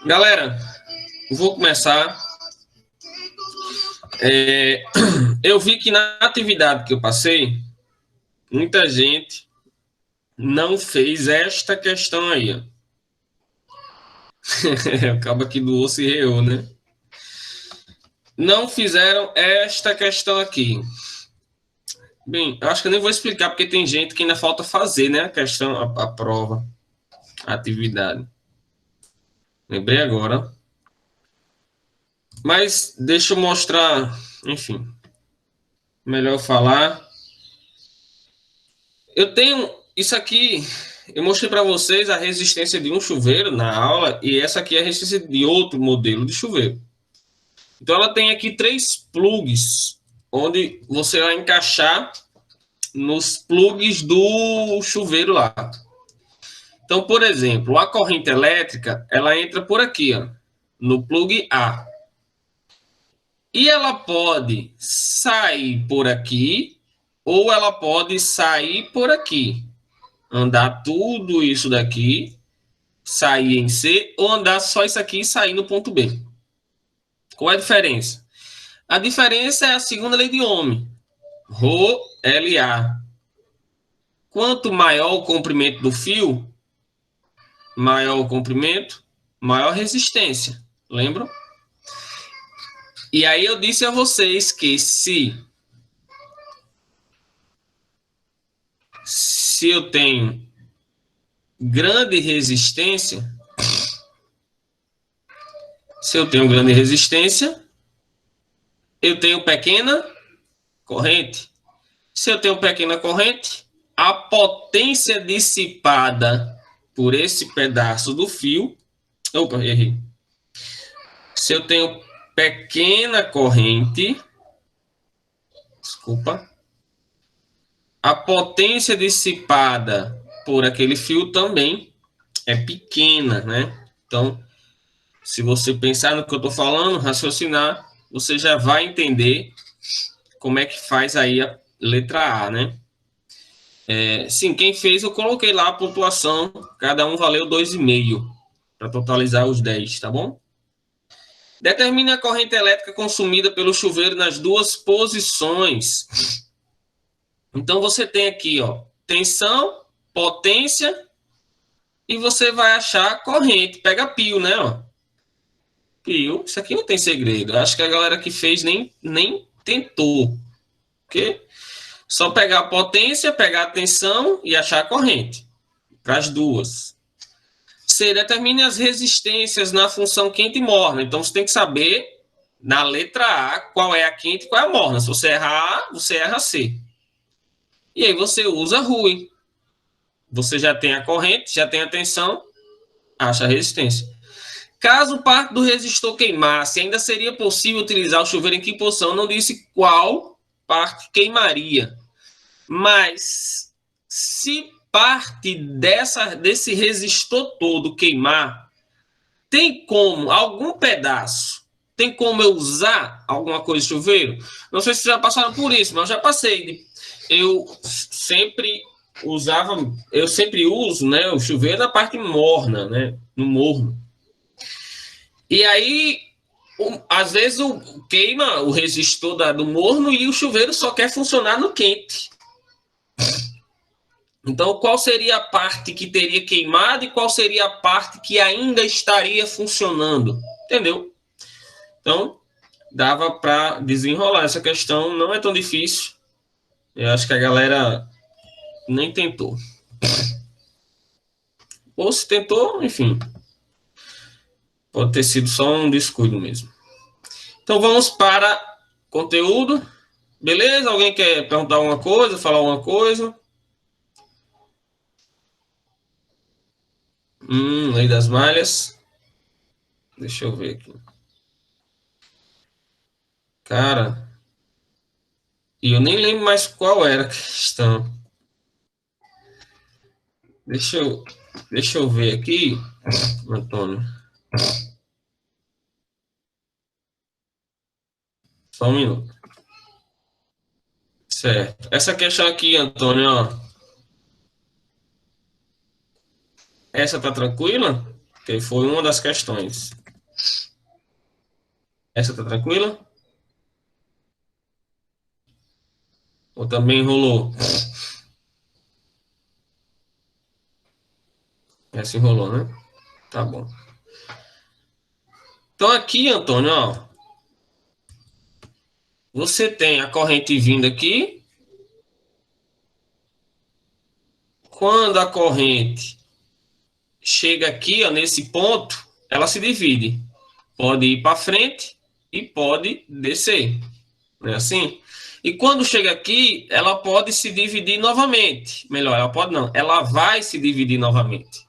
Galera, vou começar. Eu vi que na atividade que eu passei, muita gente não fez esta questão aí. Acaba aqui do osso e reou, né? Não fizeram esta questão aqui. Bem, eu acho que eu nem vou explicar, porque tem gente que ainda falta fazer, né? A questão, a prova, a atividade. Lembrei agora. Mas deixa eu mostrar, enfim. Melhor falar. Eu tenho isso aqui. Eu mostrei para vocês a resistência de um chuveiro na aula e essa aqui é a resistência de outro modelo de chuveiro. Então ela tem aqui 3 plugs, onde você vai encaixar nos plugs do chuveiro lá. Então, por exemplo, a corrente elétrica, ela entra por aqui, ó, no plug A. E ela pode sair por aqui ou ela pode sair por aqui. Andar tudo isso daqui, sair em C, ou andar só isso aqui e sair no ponto B. Qual é a diferença? A diferença é a segunda lei de Ohm, Rho LA. Quanto maior o comprimento do fio, maior o comprimento, maior a resistência. Lembram? E aí eu disse a vocês que se eu tenho grande resistência, eu tenho pequena corrente. Se eu tenho pequena corrente, a potência dissipada por esse pedaço do fio... Opa, errei. Se eu tenho pequena corrente... Desculpa. A potência dissipada por aquele fio também é pequena, né? Então, se você pensar no que eu estou falando, raciocinar, você já vai entender como é que faz aí a letra A, né? Sim, quem fez, eu coloquei lá a pontuação, cada um valeu 2,5, para totalizar os 10, tá bom? Determine a corrente elétrica consumida pelo chuveiro nas duas posições. Então, você tem aqui, ó, tensão, potência, e você vai achar a corrente. Pega pio, né? Ó. Pio, isso aqui não tem segredo. Acho que a galera que fez nem tentou. Ok? Só pegar a potência, pegar a tensão e achar a corrente. Para as duas. C, determine as resistências na função quente e morna. Então, você tem que saber, na letra A, qual é a quente e qual é a morna. Se você errar A, você erra C. E aí você usa RUE. Você já tem a corrente, já tem a tensão, acha a resistência. Caso parte do resistor queimasse, ainda seria possível utilizar o chuveiro em que posição? Não disse qual parte queimaria. Mas, se parte desse resistor todo queimar, tem como, algum pedaço, tem como eu usar alguma coisa de chuveiro? Não sei se vocês já passaram por isso, mas eu já passei. Eu sempre uso, né, o chuveiro na parte morna, né, no morno. E aí, às vezes, queima o resistor do morno e o chuveiro só quer funcionar no quente. Então, qual seria a parte que teria queimado e qual seria a parte que ainda estaria funcionando? Entendeu? Então, dava para desenrolar essa questão. Não é tão difícil. Eu acho que a galera nem tentou. Ou se tentou, enfim. Pode ter sido só um descuido mesmo. Então, vamos para conteúdo. Beleza? Alguém quer perguntar alguma coisa, falar alguma coisa? Lei das malhas. Deixa eu ver aqui. Cara, e eu nem lembro mais qual era a questão. Deixa eu ver aqui, Antônio. Só um minuto. Certo. Essa questão aqui, Antônio, ó. Essa tá tranquila? Que foi uma das questões. Essa tá tranquila? Ou também enrolou? Essa enrolou, né? Tá bom. Então aqui, Antônio, ó, você tem a corrente vindo aqui. Quando a corrente chega aqui, ó, nesse ponto, ela se divide. Pode ir para frente e pode descer. Não é assim? E quando chega aqui, ela pode se dividir novamente. Melhor, ela pode não. Ela vai se dividir novamente.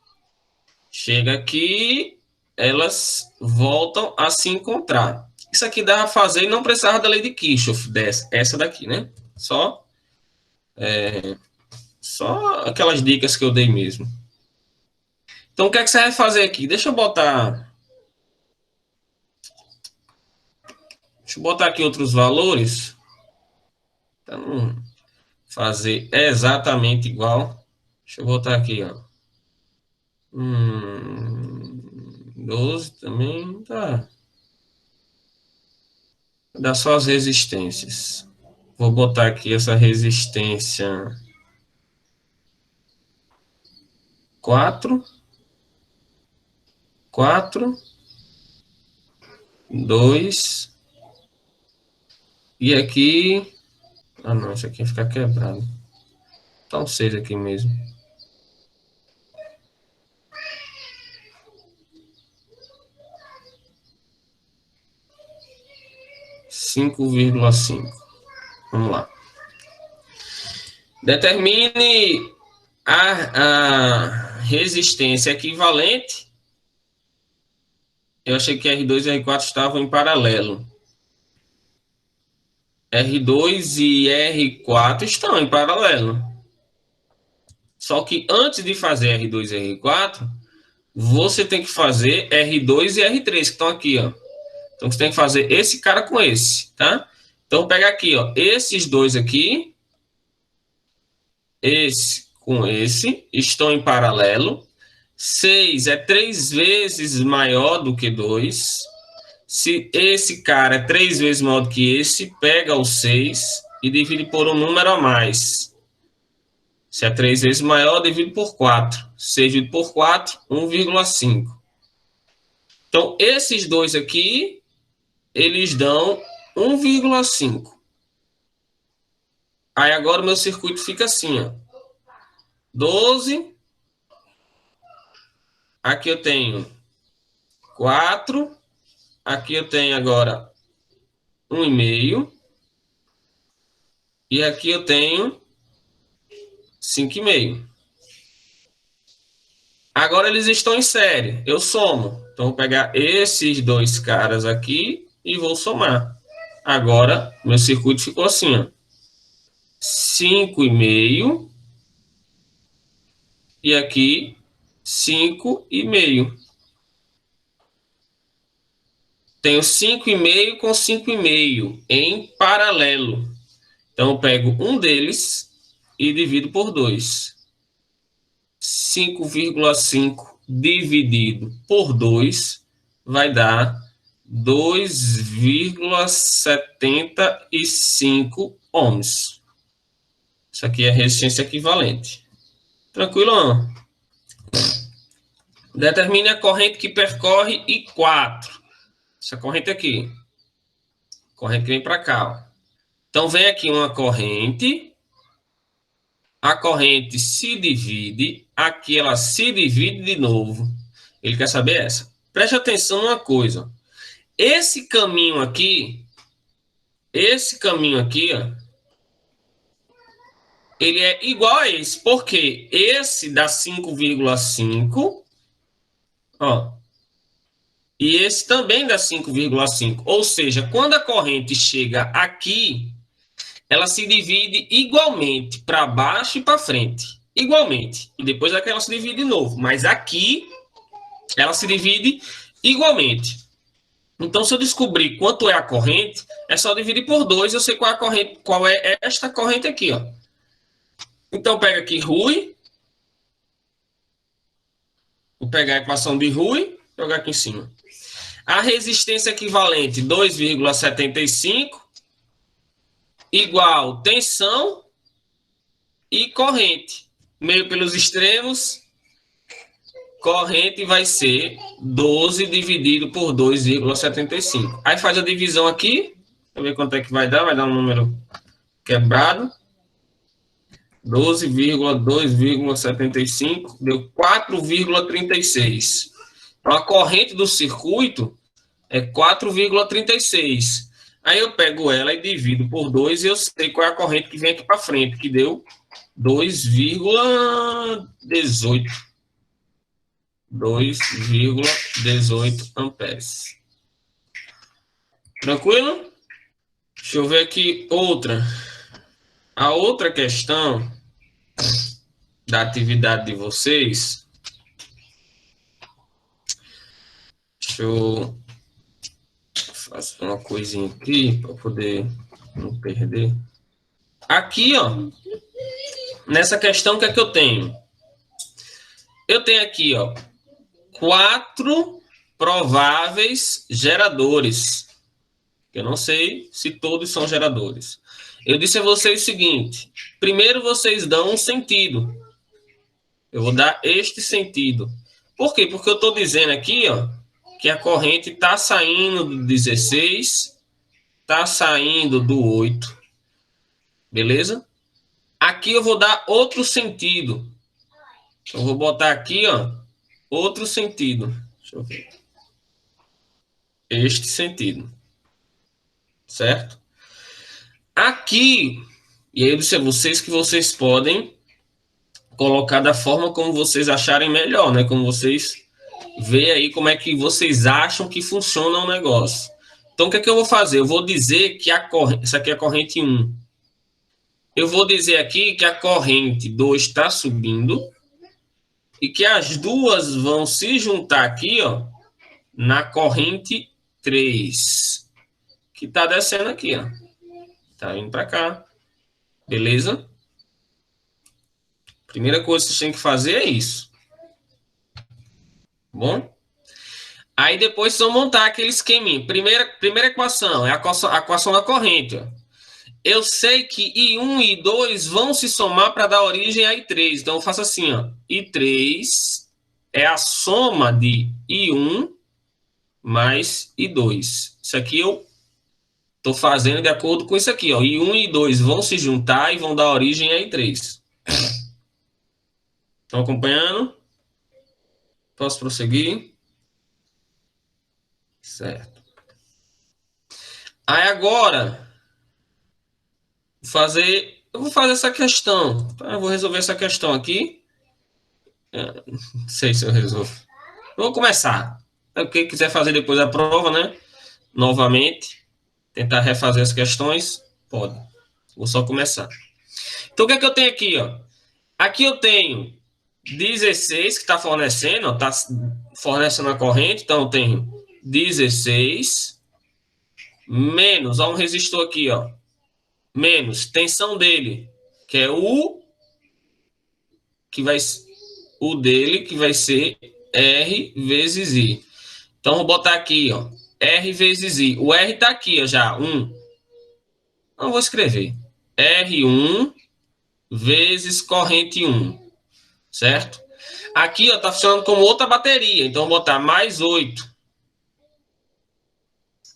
Chega aqui, elas voltam a se encontrar. Isso aqui dá a fazer e não precisava da lei de Kirchhoff, essa daqui, né? Só aquelas dicas que eu dei mesmo. Então, o que é que você vai fazer aqui? Deixa eu botar aqui outros valores. Para não fazer exatamente igual. Deixa eu botar aqui, ó. 12 também tá. Dá só as resistências. Vou botar aqui essa resistência 4, 4, 2, e aqui. Ah, não, isso aqui vai ficar quebrado. Então, 6 aqui mesmo. Cinco vírgula cinco. Vamos lá. Determine a resistência equivalente. Eu achei que R2 e R4 estavam em paralelo. R2 e R4 estão em paralelo. Só que antes de fazer R2 e R4, você tem que fazer R2 e R3, que estão aqui, ó. Então, você tem que fazer esse cara com esse, tá? Então, pega aqui, ó. Esses dois aqui, esse com esse, estão em paralelo. 6 é 3 vezes maior do que 2. Se esse cara é 3 vezes maior do que esse, pega o 6 e divide por um número a mais. Se é 3 vezes maior, divide por 4. 6 dividido por 4, 1,5. Então, esses dois aqui, eles dão 1,5. Aí agora o meu circuito fica assim, ó. 12. Aqui eu tenho 4. Aqui eu tenho agora 1,5. E aqui eu tenho 5,5. Agora eles estão em série. Eu somo. Então, vou pegar esses dois caras aqui e vou somar. Agora, meu circuito ficou assim, ó. 5,5. E aqui, 5,5. Tenho 5,5 com 5,5 em paralelo. Então, eu pego um deles e divido por 2. 5,5 dividido por 2 vai dar 2,75 ohms. Isso aqui é resistência equivalente. Tranquilo, não? Determine a corrente que percorre I4. Essa corrente aqui. Corrente que vem para cá, ó. Então, vem aqui uma corrente. A corrente se divide. Aqui ela se divide de novo. Ele quer saber essa. Preste atenção numa coisa. Esse caminho aqui, ó, ele é igual a esse. Porque esse dá 5,5, ó. E esse também dá 5,5. Ou seja, quando a corrente chega aqui, ela se divide igualmente para baixo e para frente. Igualmente. E depois aqui ela se divide de novo. Mas aqui, ela se divide igualmente. Então, se eu descobrir quanto é a corrente, é só dividir por 2. Eu sei qual é a corrente, qual é esta corrente aqui, ó. Então, pega aqui Rui. Vou pegar a equação de Rui. jogar aqui em cima. A resistência equivalente 2,75 igual tensão e corrente. Meio pelos extremos, corrente vai ser 12 dividido por 2,75. Aí faz a divisão aqui, para ver quanto é que vai dar um número quebrado. 12,2,75 deu 4,36. Então a corrente do circuito é 4,36. Aí eu pego ela e divido por 2 e eu sei qual é a corrente que vem aqui para frente, que deu 2,18. 2,18 amperes. Tranquilo? Deixa eu ver aqui outra. A outra questão da atividade de vocês. Deixa eu fazer uma coisinha aqui para poder não perder. Aqui, ó, nessa questão, o que é que eu tenho? Eu tenho aqui, ó, 4 prováveis geradores. Eu não sei se todos são geradores. Eu disse a vocês o seguinte: primeiro vocês dão um sentido. Eu vou dar este sentido. Por quê? Porque eu estou dizendo aqui, ó, que a corrente está saindo do 16, está saindo do 8. Beleza? Aqui eu vou dar outro sentido. Eu vou botar aqui, ó, outro sentido. Deixa eu ver. Este sentido. Certo? Aqui, e aí eu disse a vocês que vocês podem colocar da forma como vocês acharem melhor, né? Como vocês veem aí como é que vocês acham que funciona o negócio. Então, o que é que eu vou fazer? Eu vou dizer que a corrente, essa aqui é a corrente 1. Eu vou dizer aqui que a corrente 2 está subindo e que as duas vão se juntar aqui, ó, na corrente 3, que está descendo aqui, ó. Tá indo para cá. Beleza? Primeira coisa que vocês têm que fazer é isso. Bom? Aí depois vocês vão montar aquele esqueminha. Primeira equação é a equação da corrente. Ó. Eu sei que I1 e I2 vão se somar para dar origem a I3. Então eu faço assim, ó. I3 é a soma de I1 mais I2. Isso aqui eu estou fazendo de acordo com isso aqui. Ó. I1 e I2 vão se juntar e vão dar origem a I3. Estão acompanhando? Posso prosseguir? Certo. Aí agora, eu vou fazer essa questão. Eu vou resolver essa questão aqui. Não sei se eu resolvo. Vou começar. Quem quiser fazer depois da prova, né? Novamente, tentar refazer as questões, pode. Vou só começar. Então, o que é que eu tenho aqui, ó? Aqui eu tenho 16 que está fornecendo, ó, está fornecendo a corrente. Então, eu tenho 16 menos, ó, um resistor aqui, ó, menos tensão dele, que é o dele, que vai ser R vezes I. Então, vou botar aqui, ó, R vezes I. O R está aqui, ó, já, 1. Não vou escrever. R1 vezes corrente 1, certo? Aqui, ó, está funcionando como outra bateria, então vou botar mais 8.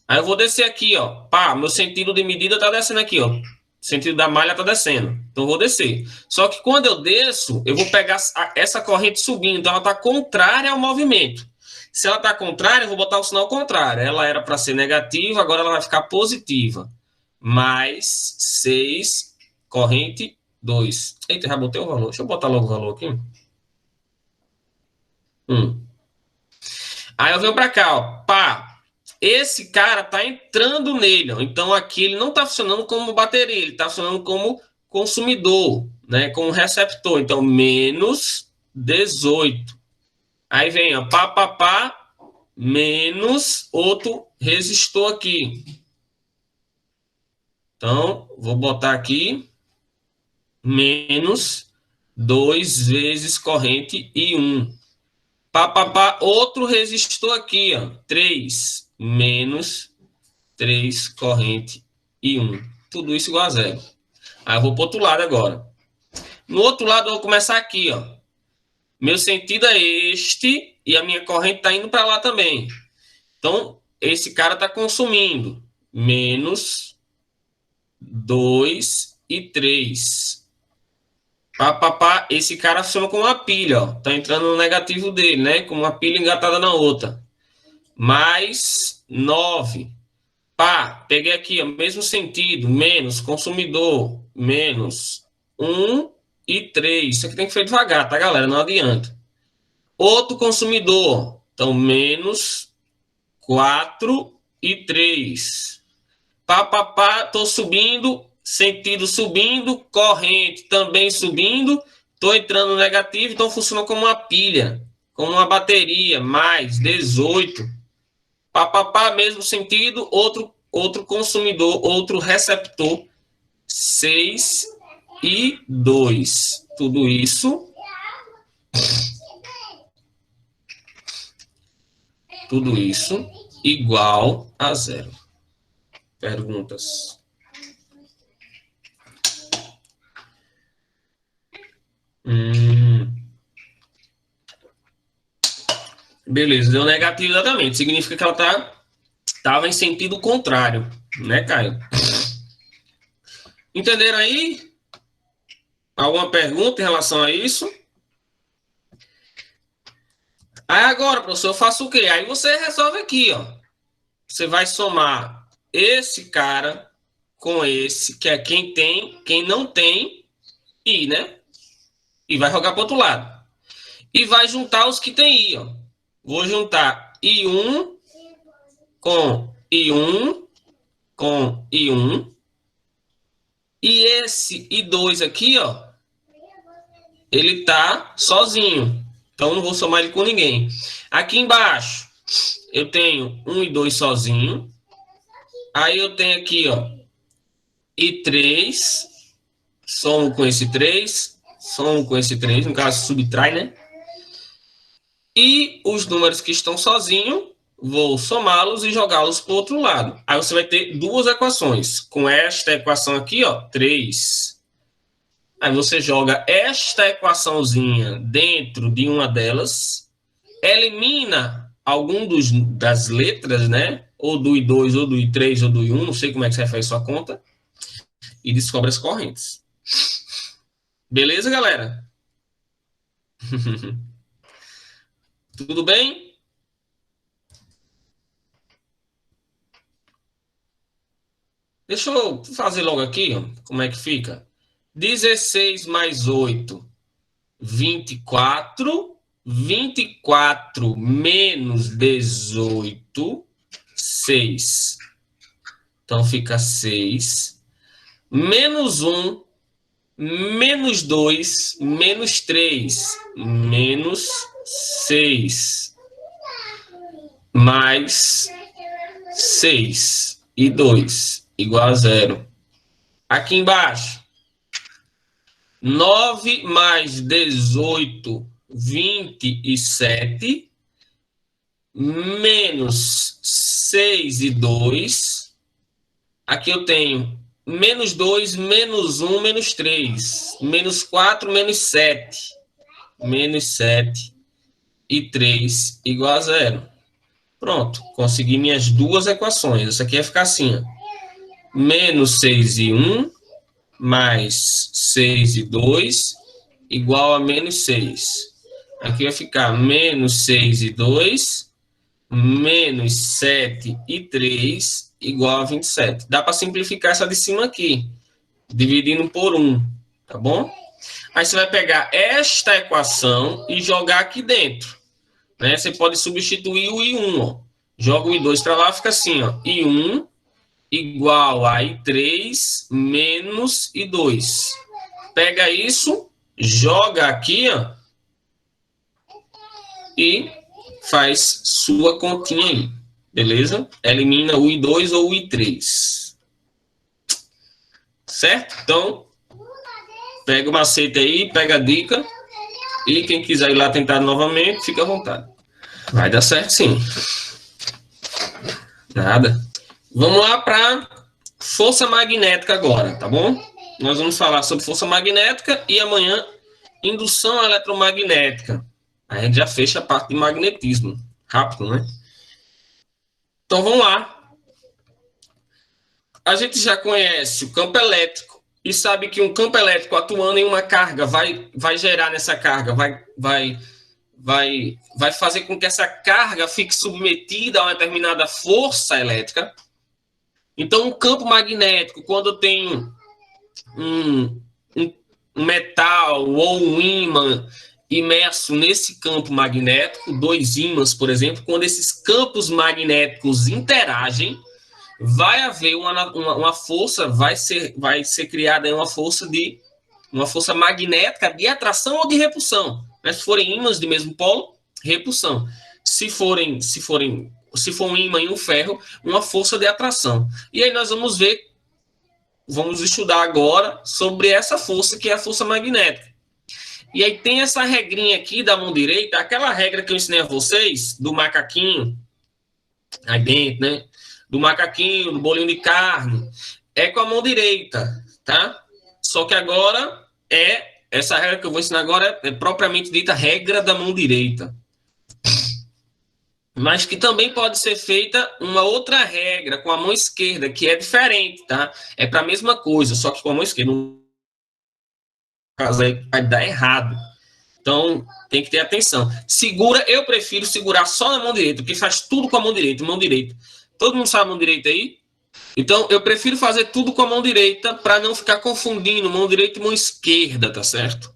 Aí eu vou descer aqui, ó. Pá, meu sentido de medida tá descendo aqui, ó. O sentido da malha tá descendo. Então eu vou descer. Só que quando eu desço, eu vou pegar essa corrente subindo. Então ela tá contrária ao movimento. Se ela tá contrária, eu vou botar o sinal contrário. Ela era para ser negativa, agora ela vai ficar positiva. Mais 6, corrente 2. Eita, já botei o valor. Deixa eu botar logo o valor aqui. 1. Aí eu venho para cá, ó. Pá. Esse cara tá entrando nele, ó. Então aqui ele não está funcionando como bateria, ele está funcionando como consumidor, né? Como receptor. Então menos 18. Aí vem, ó, pá, menos outro resistor aqui. Então vou botar aqui menos 2 vezes corrente I1. Outro resistor aqui, ó. 3 menos 3 corrente e 1. Tudo isso igual a zero. Aí eu vou para o outro lado agora. No outro lado eu vou começar aqui, ó. Meu sentido é este e a minha corrente está indo para lá também. Então, esse cara está consumindo menos 2 e 3. Esse cara funciona como uma pilha, ó. Tá entrando no negativo dele, né? Como uma pilha engatada na outra. Mais 9. Peguei aqui, ó, mesmo sentido, menos consumidor, menos 1 e 3. Isso aqui tem que ser devagar, tá, galera? Não adianta. Outro consumidor, então menos 4 e 3. Tô subindo, sentido subindo, corrente também subindo, tô entrando no negativo, então funciona como uma pilha, como uma bateria, mais 18. Mesmo sentido, outro consumidor, outro receptor, 6 e 2. Tudo isso igual a zero. Perguntas? Beleza, deu negativo exatamente. Significa que ela estava em sentido contrário, né, Caio? Entenderam aí? Alguma pergunta em relação a isso? Aí agora, professor, eu faço o quê? Aí você resolve aqui, ó. Você vai somar esse cara com esse, que é quem tem, quem não tem, I, né? E vai jogar para o outro lado. E vai juntar os que tem I, ó. Vou juntar I1 com I1 com I1. E esse I2 aqui, ó, ele tá sozinho. Então não vou somar ele com ninguém. Aqui embaixo, eu tenho 1 e 2 sozinho. Aí eu tenho aqui, ó, I3. Somo com esse 3. Somo com esse 3. No caso, subtrai, né? E os números que estão sozinhos, vou somá-los e jogá-los para o outro lado. Aí você vai ter duas equações. Com esta equação aqui, ó, 3. Aí você joga esta equaçãozinha dentro de uma delas, elimina algum das letras, né? Ou do I2, ou do I3, ou do I1, não sei como é que você faz sua conta, e descobre as correntes. Beleza, galera? Tudo bem? Deixa eu fazer logo aqui, ó, como é que fica. 16 mais 8, 24. 24 menos 18, 6. Então fica 6. Menos 1, menos 2, menos 3, menos 6. Mais 6 e 2, igual a zero. Aqui embaixo, 9 mais 18, 27, menos 6 e 2. Aqui eu tenho menos 2, menos 1, menos 3, menos 4, menos 7. Menos 7 e 3 igual a zero. Pronto, consegui minhas duas equações. Essa aqui vai ficar assim, ó. Menos 6 e 1, mais 6 e 2, igual a menos 6. Aqui vai ficar menos 6 e 2, menos 7 e 3, igual a 27. Dá para simplificar essa de cima aqui, dividindo por 1, tá bom? Aí você vai pegar esta equação e jogar aqui dentro, né? Você pode substituir o I1, ó. Joga o I2 para lá, fica assim, ó. I1 igual a I3 menos I2. Pega isso, joga aqui, ó, e faz sua continha aí, beleza? Elimina o I2 ou o I3. Certo? Então, pega o macete aí, pega a dica. E quem quiser ir lá tentar novamente, fica à vontade. Vai dar certo, sim. Nada. Vamos lá para força magnética agora, tá bom? Nós vamos falar sobre força magnética e amanhã indução eletromagnética. Aí a gente já fecha a parte de magnetismo. Rápido, né? Então vamos lá. A gente já conhece o campo elétrico e sabe que um campo elétrico atuando em uma carga vai gerar nessa carga, vai fazer com que essa carga fique submetida a uma determinada força elétrica. Então, um campo magnético, quando eu tenho um metal ou um ímã imerso nesse campo magnético, dois ímãs, por exemplo, quando esses campos magnéticos interagem, vai haver uma força, vai ser criada uma força magnética de atração ou de repulsão. Né? Se forem ímãs de mesmo polo, repulsão. Se for um ímã e um ferro, uma força de atração. E aí nós vamos estudar agora sobre essa força, que é a força magnética. E aí tem essa regrinha aqui da mão direita, aquela regra que eu ensinei a vocês, do macaquinho, aí dentro, né? Do macaquinho, do bolinho de carne, é com a mão direita, tá? Só que agora essa regra que eu vou ensinar agora é propriamente dita regra da mão direita. Mas que também pode ser feita uma outra regra com a mão esquerda, que é diferente, tá? É para a mesma coisa, só que com a mão esquerda. No caso aí vai dar errado. Então, tem que ter atenção. Eu prefiro segurar só na mão direita, porque faz tudo com a mão direita, mão direita. Todo mundo sabe a mão direita aí? Então, eu prefiro fazer tudo com a mão direita para não ficar confundindo mão direita e mão esquerda, tá certo?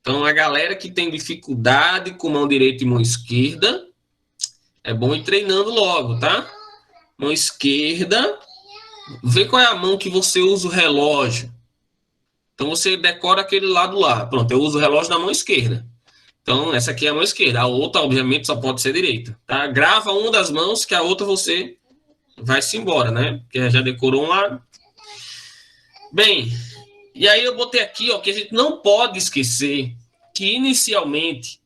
Então, a galera que tem dificuldade com mão direita e mão esquerda, é bom ir treinando logo, tá? Mão esquerda, vê qual é a mão que você usa o relógio. Então, você decora aquele lado lá. Pronto, eu uso o relógio na mão esquerda. Então, essa aqui é a mão esquerda. A outra, obviamente, só pode ser direita. Tá? Grava uma das mãos, que a outra você vai-se embora, né? Porque já decorou um lado. Bem, e aí eu botei aqui, ó, que a gente não pode esquecer que, inicialmente,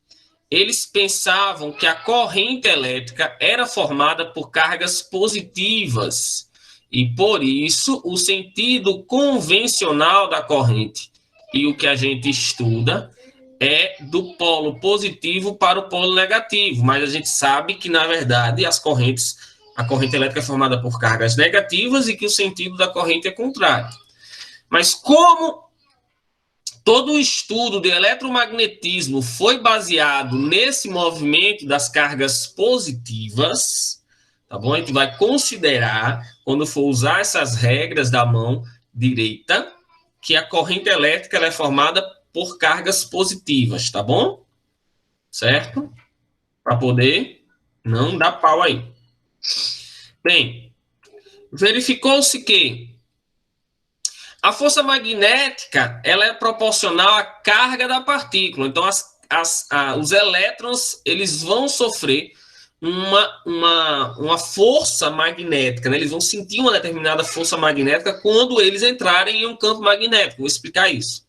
eles pensavam que a corrente elétrica era formada por cargas positivas. E, por isso, o sentido convencional da corrente e o que a gente estuda é do polo positivo para o polo negativo. Mas a gente sabe que, na verdade, a corrente elétrica é formada por cargas negativas e que o sentido da corrente é contrário. Mas como todo o estudo de eletromagnetismo foi baseado nesse movimento das cargas positivas, tá bom? A gente vai considerar, quando for usar essas regras da mão direita, que a corrente elétrica ela é formada por cargas positivas, tá bom? Certo? Para poder não dar pau aí. Bem, verificou-se que a força magnética ela é proporcional à carga da partícula. Então, os elétrons eles vão sofrer uma força magnética, né? Eles vão sentir uma determinada força magnética quando eles entrarem em um campo magnético. Vou explicar isso.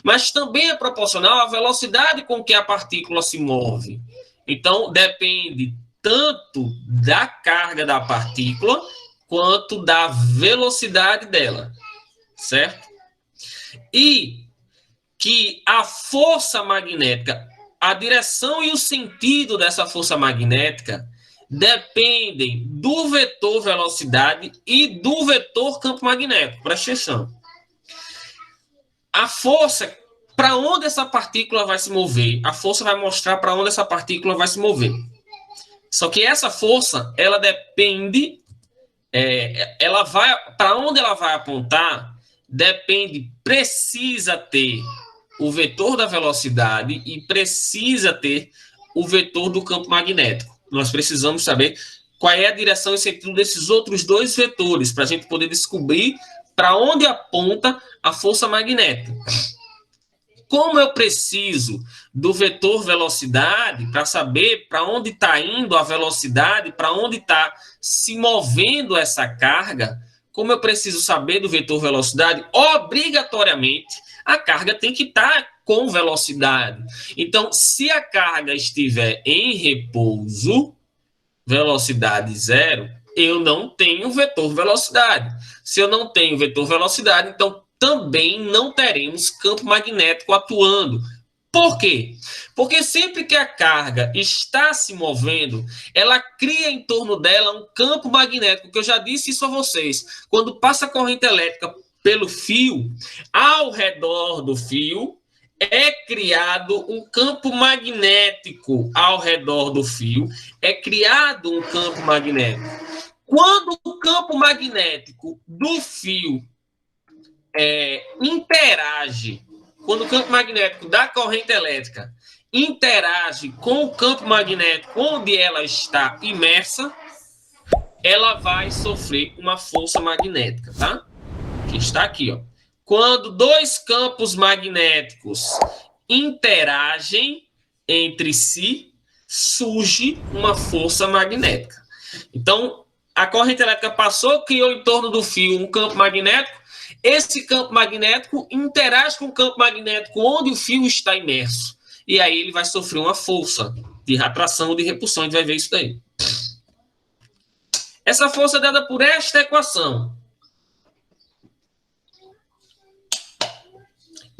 Mas também é proporcional à velocidade com que a partícula se move. Então, depende tanto da carga da partícula quanto da velocidade dela. Certo? E que a força magnética, a direção e o sentido dessa força magnética dependem do vetor velocidade e do vetor campo magnético. Presta atenção. A força, para onde essa partícula vai se mover, a força vai mostrar para onde essa partícula vai se mover. Só que essa força, ela depende, ela vai, para onde ela vai apontar, precisa ter o vetor da velocidade e precisa ter o vetor do campo magnético. Nós precisamos saber qual é a direção e sentido desses outros dois vetores para a gente poder descobrir para onde aponta a força magnética. Como eu preciso do vetor velocidade para saber para onde está indo a velocidade, para onde está se movendo essa carga, como eu preciso saber do vetor velocidade, obrigatoriamente a carga tem que estar com velocidade. Então, se a carga estiver em repouso, velocidade zero, eu não tenho vetor velocidade. Se eu não tenho vetor velocidade, então também não teremos campo magnético atuando. Por quê? Porque sempre que a carga está se movendo, ela cria em torno dela um campo magnético, que eu já disse isso a vocês. Quando passa a corrente elétrica pelo fio, ao redor do fio, é criado um campo magnético ao redor do fio, é criado um campo magnético. Quando o campo magnético do fio interage, quando o campo magnético da corrente elétrica interage com o campo magnético onde ela está imersa, ela vai sofrer uma força magnética, tá? Que está aqui, ó. Quando dois campos magnéticos interagem entre si, surge uma força magnética. Então, a corrente elétrica passou, criou em torno do fio um campo magnético. Esse campo magnético interage com o campo magnético onde o fio está imerso. E aí ele vai sofrer uma força de atração ou de repulsão. A gente vai ver isso daí. Essa força é dada por esta equação.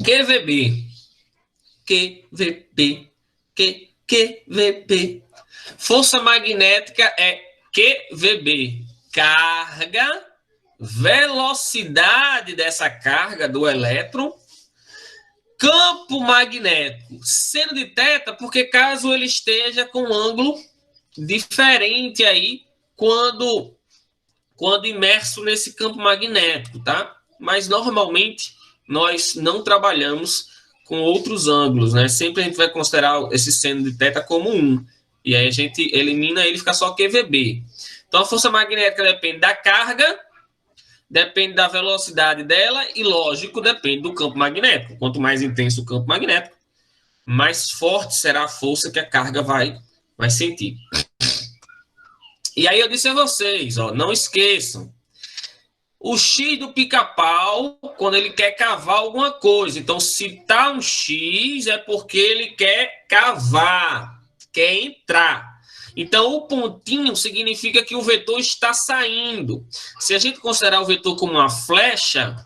QVB. QVB. QVB. Força magnética é QVB. Carga, velocidade dessa carga do elétron, campo magnético, seno de θ, porque caso ele esteja com um ângulo diferente aí quando imerso nesse campo magnético, tá? Mas normalmente nós não trabalhamos com outros ângulos, né? Sempre a gente vai considerar esse seno de θ como 1. E aí a gente elimina ele e fica só QVB. Então a força magnética depende da carga, depende da velocidade dela e, lógico, depende do campo magnético. Quanto mais intenso o campo magnético, mais forte será a força que a carga vai sentir. E aí eu disse a vocês, ó, não esqueçam, o X do pica-pau, quando ele quer cavar alguma coisa. Então, se está um X, é porque ele quer cavar, quer entrar. Então, o pontinho significa que o vetor está saindo. Se a gente considerar o vetor como uma flecha,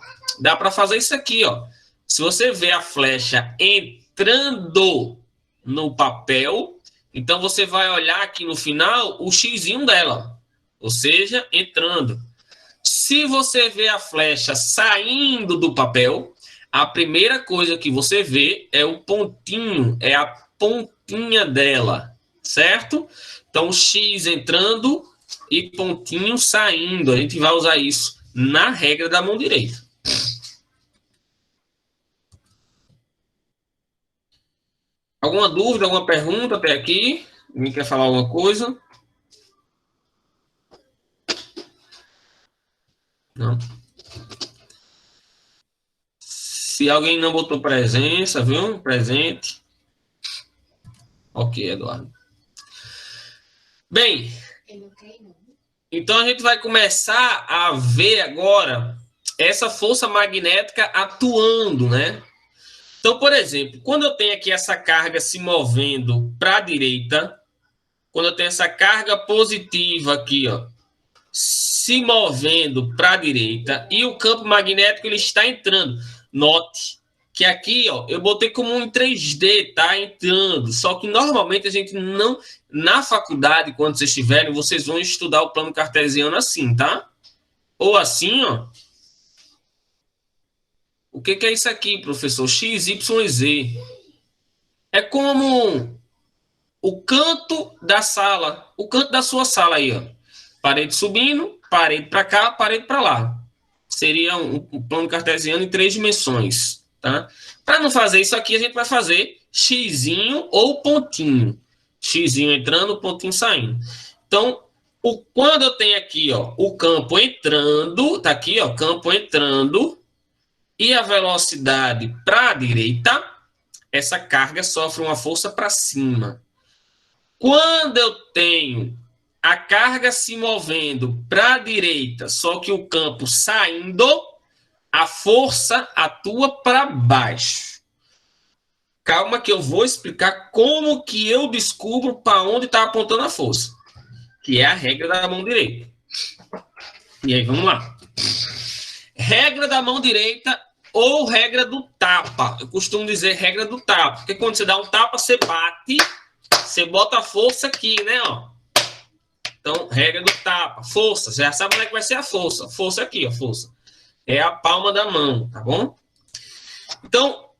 dá para fazer isso aqui, ó. Se você vê a flecha entrando no papel, então você vai olhar aqui no final o xizinho dela, ou seja, entrando. Se você vê a flecha saindo do papel, a primeira coisa que você vê é o pontinho, é a pontinha dela, certo? Então, X entrando e pontinho saindo. A gente vai usar isso na regra da mão direita. Alguma dúvida, alguma pergunta até aqui? Alguém quer falar alguma coisa? Não. Se alguém não botou presença, viu? Presente. Ok, Eduardo. Bem, então a gente vai começar a ver agora essa força magnética atuando, né? Então, por exemplo, quando eu tenho aqui essa carga se movendo para a direita, quando eu tenho essa carga positiva aqui, ó, se movendo para a direita e o campo magnético ele está entrando. Note que aqui, ó, eu botei como um 3D, tá entrando. Só que normalmente a gente não, na faculdade, quando vocês estiverem, vocês vão estudar o plano cartesiano assim, tá? Ou assim, ó. O que é isso aqui, professor? X, Y, Z. É como o canto da sala, o canto da sua sala aí, ó. Parede subindo, parede para cá, parede para lá. Seria um plano cartesiano em 3 dimensões, tá? Para não fazer isso aqui, a gente vai fazer xizinho ou pontinho. Xizinho entrando, pontinho saindo. Então, quando eu tenho aqui, ó, o campo entrando, tá aqui, ó, campo entrando, e a velocidade para a direita, essa carga sofre uma força para cima. Quando eu tenho a carga se movendo para a direita, só que o campo saindo, a força atua para baixo. Calma que eu vou explicar como que eu descubro para onde está apontando a força, que é a regra da mão direita. E aí, vamos lá. Regra da mão direita ou regra do tapa. Eu costumo dizer regra do tapa, porque quando você dá um tapa, você bate, você bota a força aqui, né, ó. Então, regra do tapa, força, você já sabe onde é que vai ser a força. Força aqui, ó, força. É a palma da mão, tá bom? Então,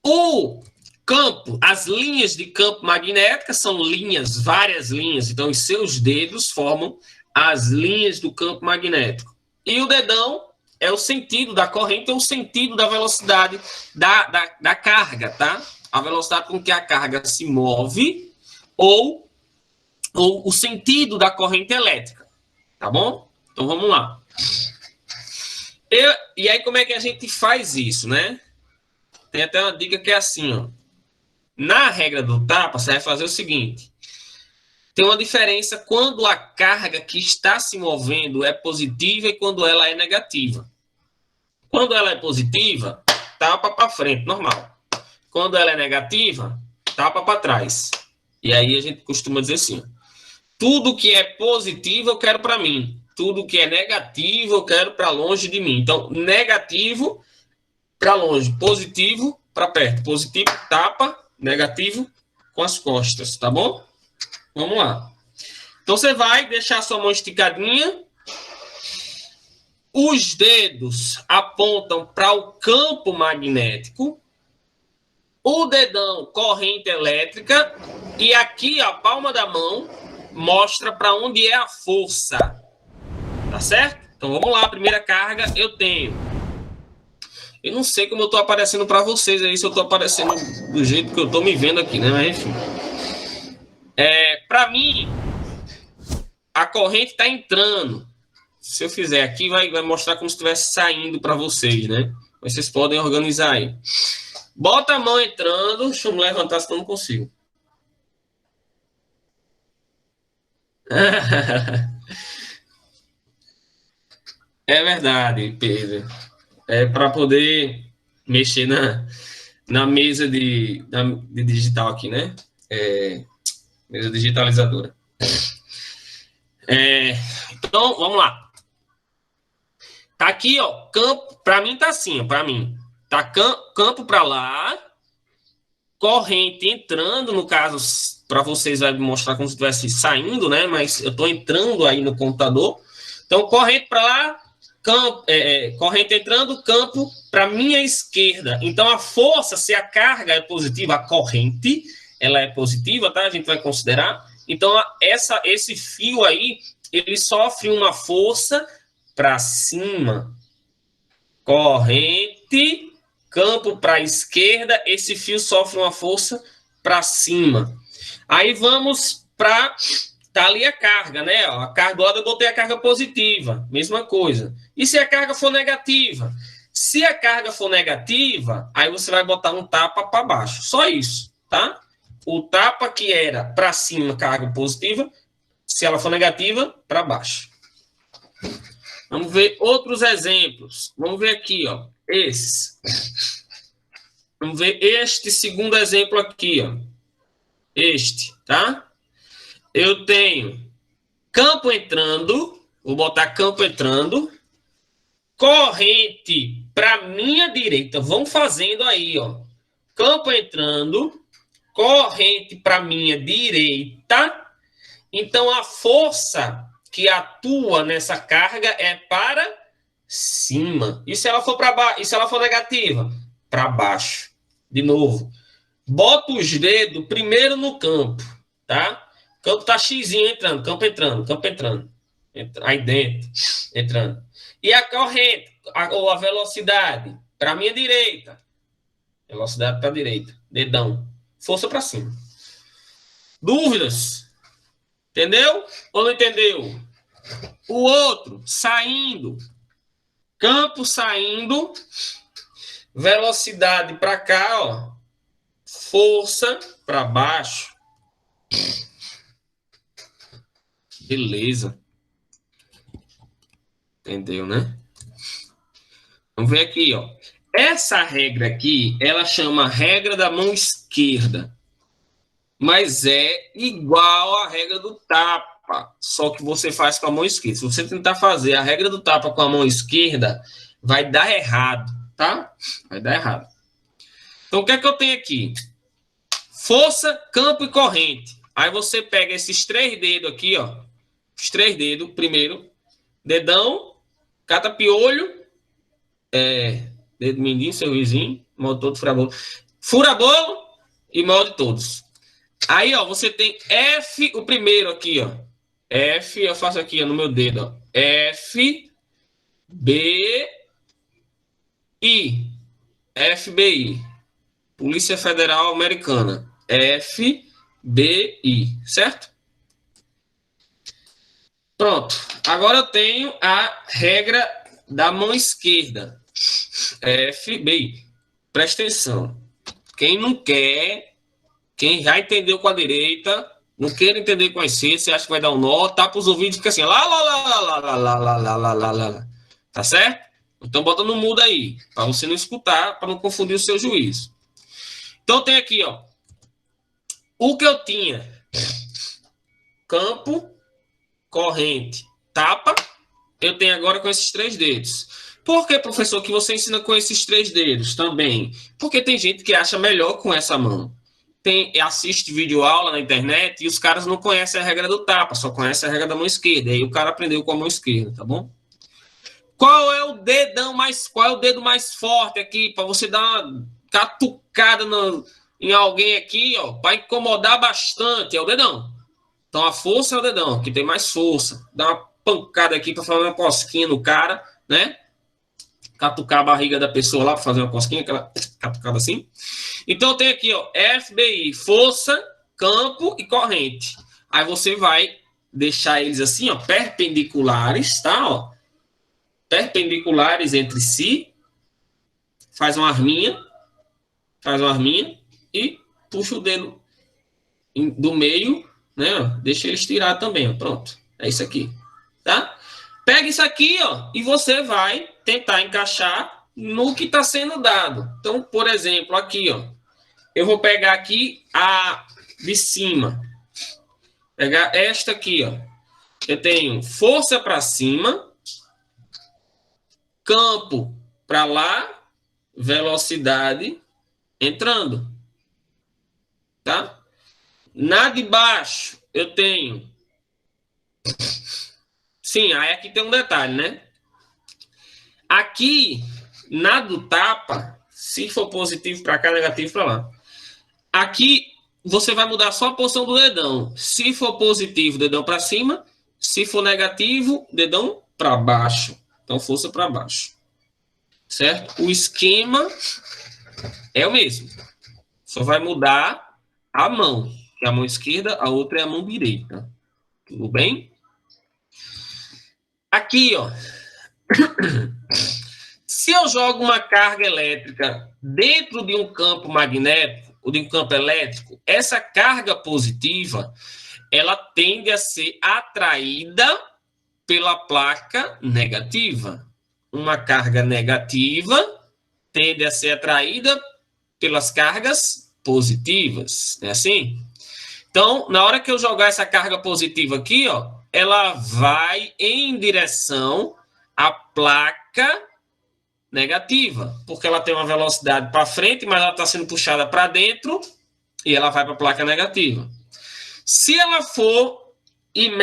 o campo, as linhas de campo magnética são linhas, várias linhas. Então, os seus dedos formam as linhas do campo magnético. E o dedão é o sentido da corrente, é o sentido da velocidade da carga, tá? A velocidade com que a carga se move ou o sentido da corrente elétrica, tá bom? Então, vamos lá. E aí, como é que a gente faz isso, né? Tem até uma dica que é assim, ó. Na regra do tapa, você vai fazer o seguinte. Tem uma diferença quando a carga que está se movendo é positiva e quando ela é negativa. Quando ela é positiva, tapa para frente, normal. Quando ela é negativa, tapa para trás. E aí a gente costuma dizer assim, tudo que é positivo eu quero para mim. Tudo que é negativo eu quero para longe de mim. Então, negativo para longe, positivo para perto. Positivo, tapa, negativo com as costas, tá bom? Vamos lá. Então, você vai deixar a sua mão esticadinha. Os dedos apontam para o campo magnético. O dedão, corrente elétrica. E aqui, a palma da mão mostra para onde é a força. Tá certo? Então, vamos lá. A primeira carga eu tenho. Eu não sei como eu estou aparecendo para vocês aí, se eu estou aparecendo do jeito que eu estou me vendo aqui, né? Mas, enfim. Para mim, a corrente está entrando. Se eu fizer aqui, vai mostrar como se estivesse saindo para vocês, né? Mas vocês podem organizar aí. Bota a mão entrando. Deixa eu me levantar, senão eu não consigo. É verdade, Pedro. É para poder mexer na mesa de digital aqui, né? Mesa digitalizadora. Então, vamos lá. Tá aqui, ó, campo, para mim tá assim, ó, para mim. Tá campo para lá, corrente entrando, no caso, para vocês vai mostrar como se estivesse saindo, né? Mas eu tô entrando aí no computador. Então, corrente para lá, corrente entrando, campo para minha esquerda. Então, a força, se a carga é positiva, a corrente, ela é positiva, tá? A gente vai considerar. Então, esse fio aí, ele sofre uma força para cima. Corrente, campo para a esquerda, esse fio sofre uma força para cima. Aí vamos para... Tá ali a carga, né? A carga, do lado eu botei a carga positiva, mesma coisa. E se a carga for negativa? Se a carga for negativa, aí você vai botar um tapa para baixo. Só isso, tá? O tapa que era para cima, carga positiva, se ela for negativa, para baixo. Vamos ver outros exemplos. Vamos ver aqui, ó. Esses. Vamos ver este segundo exemplo aqui, ó. Este, tá? Eu tenho campo entrando, vou botar campo entrando, corrente para minha direita. Vão fazendo aí, ó. Campo entrando, corrente para minha direita. Então, a força que atua nessa carga é para cima. E se ela for para baixo? E se ela for negativa? Para baixo. De novo. Bota os dedos primeiro no campo, tá? O campo tá xizinho entrando, campo entrando. Aí dentro, entrando. E a corrente, ou a velocidade, para minha direita. Velocidade para direita. Dedão. Força para cima. Dúvidas? Entendeu? Ou não entendeu? O outro, saindo. Campo saindo. Velocidade para cá, ó. Força para baixo. Beleza. Entendeu, né? Vamos ver aqui, ó. Essa regra aqui, ela chama regra da mão esquerda. Mas é igual à regra do tapa, só que você faz com a mão esquerda. Se você tentar fazer a regra do tapa com a mão esquerda, vai dar errado, tá? Vai dar errado. Então, o que é que eu tenho aqui? Força, campo e corrente. Aí você pega esses 3 dedos aqui, ó. Os 3 dedos, primeiro. Dedão, catapiolho, dedo mindinho, seu vizinho, molde todo, fura-bolo e molde todos. Aí, ó, você tem F, o primeiro aqui, ó. F, eu faço aqui, ó, no meu dedo, ó. F, B, I. FBI. Polícia Federal Americana. FBI, certo? Pronto. Agora eu tenho a regra da mão esquerda. FBI. Presta atenção. Quem não quer, quem já entendeu com a direita, não quer entender com a esquerda, você acha que vai dar um nó, tapa os ouvidos e fica assim, lá, lá, lá, lá, lá, lá, lá, lá, lá, lá, lá, lá. Tá certo? Então bota no mudo aí, para você não escutar, para não confundir o seu juízo. Então tem aqui, ó, o que eu tinha, campo, corrente, tapa, eu tenho agora com esses 3 dedos. Por que, professor, que você ensina com esses 3 dedos também? Porque tem gente que acha melhor com essa mão. Assiste vídeo aula na internet e os caras não conhecem a regra do tapa, só conhecem a regra da mão esquerda. Aí o cara aprendeu com a mão esquerda, tá bom? Qual é o dedo mais forte aqui para você dar uma catucada em alguém aqui, ó, para incomodar bastante? É o dedão. Então a força é o dedão, que tem mais força. Dá uma pancada aqui para fazer uma cosquinha no cara, né? Catucar a barriga da pessoa lá para fazer uma cosquinha, aquela catucada assim. Então tem aqui, ó, FBI, força, campo e corrente. Aí você vai deixar eles assim, ó, perpendiculares, tá? Ó, perpendiculares entre si. Faz uma arminha e puxa o dedo do meio, né? Ó, deixa ele estirar também, ó, pronto. É isso aqui, tá? Pega isso aqui, ó, e você vai tentar encaixar no que está sendo dado. Então, por exemplo, aqui, ó, eu vou pegar aqui a de cima. Pegar esta aqui, ó. Eu tenho força para cima, campo para lá, velocidade entrando. Tá? Na de baixo, eu tenho. Sim, aí aqui tem um detalhe, né? Aqui, na do tapa, se for positivo para cá, negativo para lá. Aqui, você vai mudar só a posição do dedão. Se for positivo, dedão para cima. Se for negativo, dedão para baixo. Então, força para baixo. Certo? O esquema é o mesmo. Só vai mudar a mão. Que é a mão esquerda, a outra é a mão direita. Tudo bem? Aqui, ó. Se eu jogo uma carga elétrica dentro de um campo magnético, ou de um campo elétrico, essa carga positiva, ela tende a ser atraída pela placa negativa. Uma carga negativa tende a ser atraída pelas cargas positivas, é assim? Então, na hora que eu jogar essa carga positiva aqui, ó, ela vai em direção à placa negativa, porque ela tem uma velocidade para frente, mas ela está sendo puxada para dentro e ela vai para a placa negativa. Se ela for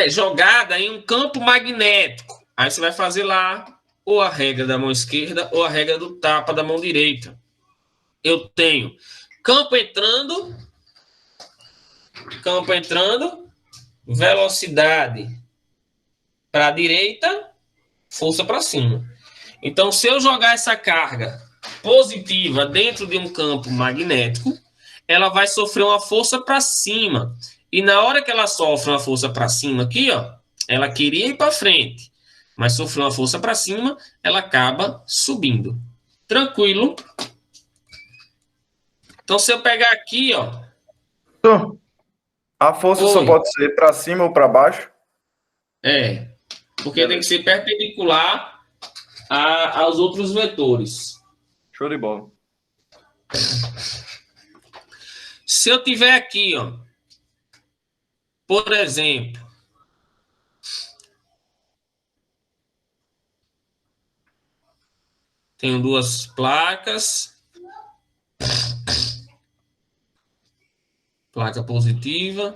jogada em um campo magnético, aí você vai fazer lá ou a regra da mão esquerda ou a regra do tapa da mão direita. Eu tenho campo entrando, velocidade para a direita, força para cima. Então, se eu jogar essa carga positiva dentro de um campo magnético, ela vai sofrer uma força para cima. E na hora que ela sofre uma força para cima aqui, ó, ela queria ir para frente, mas sofreu uma força para cima, ela acaba subindo. Tranquilo? Então, se eu pegar aqui, ó. A força só pode ser para cima ou para baixo? É, porque tem que Beleza. ser perpendicular aos outros vetores. Show de bola. Se eu tiver aqui, ó, por exemplo, tenho duas placas, placa positiva,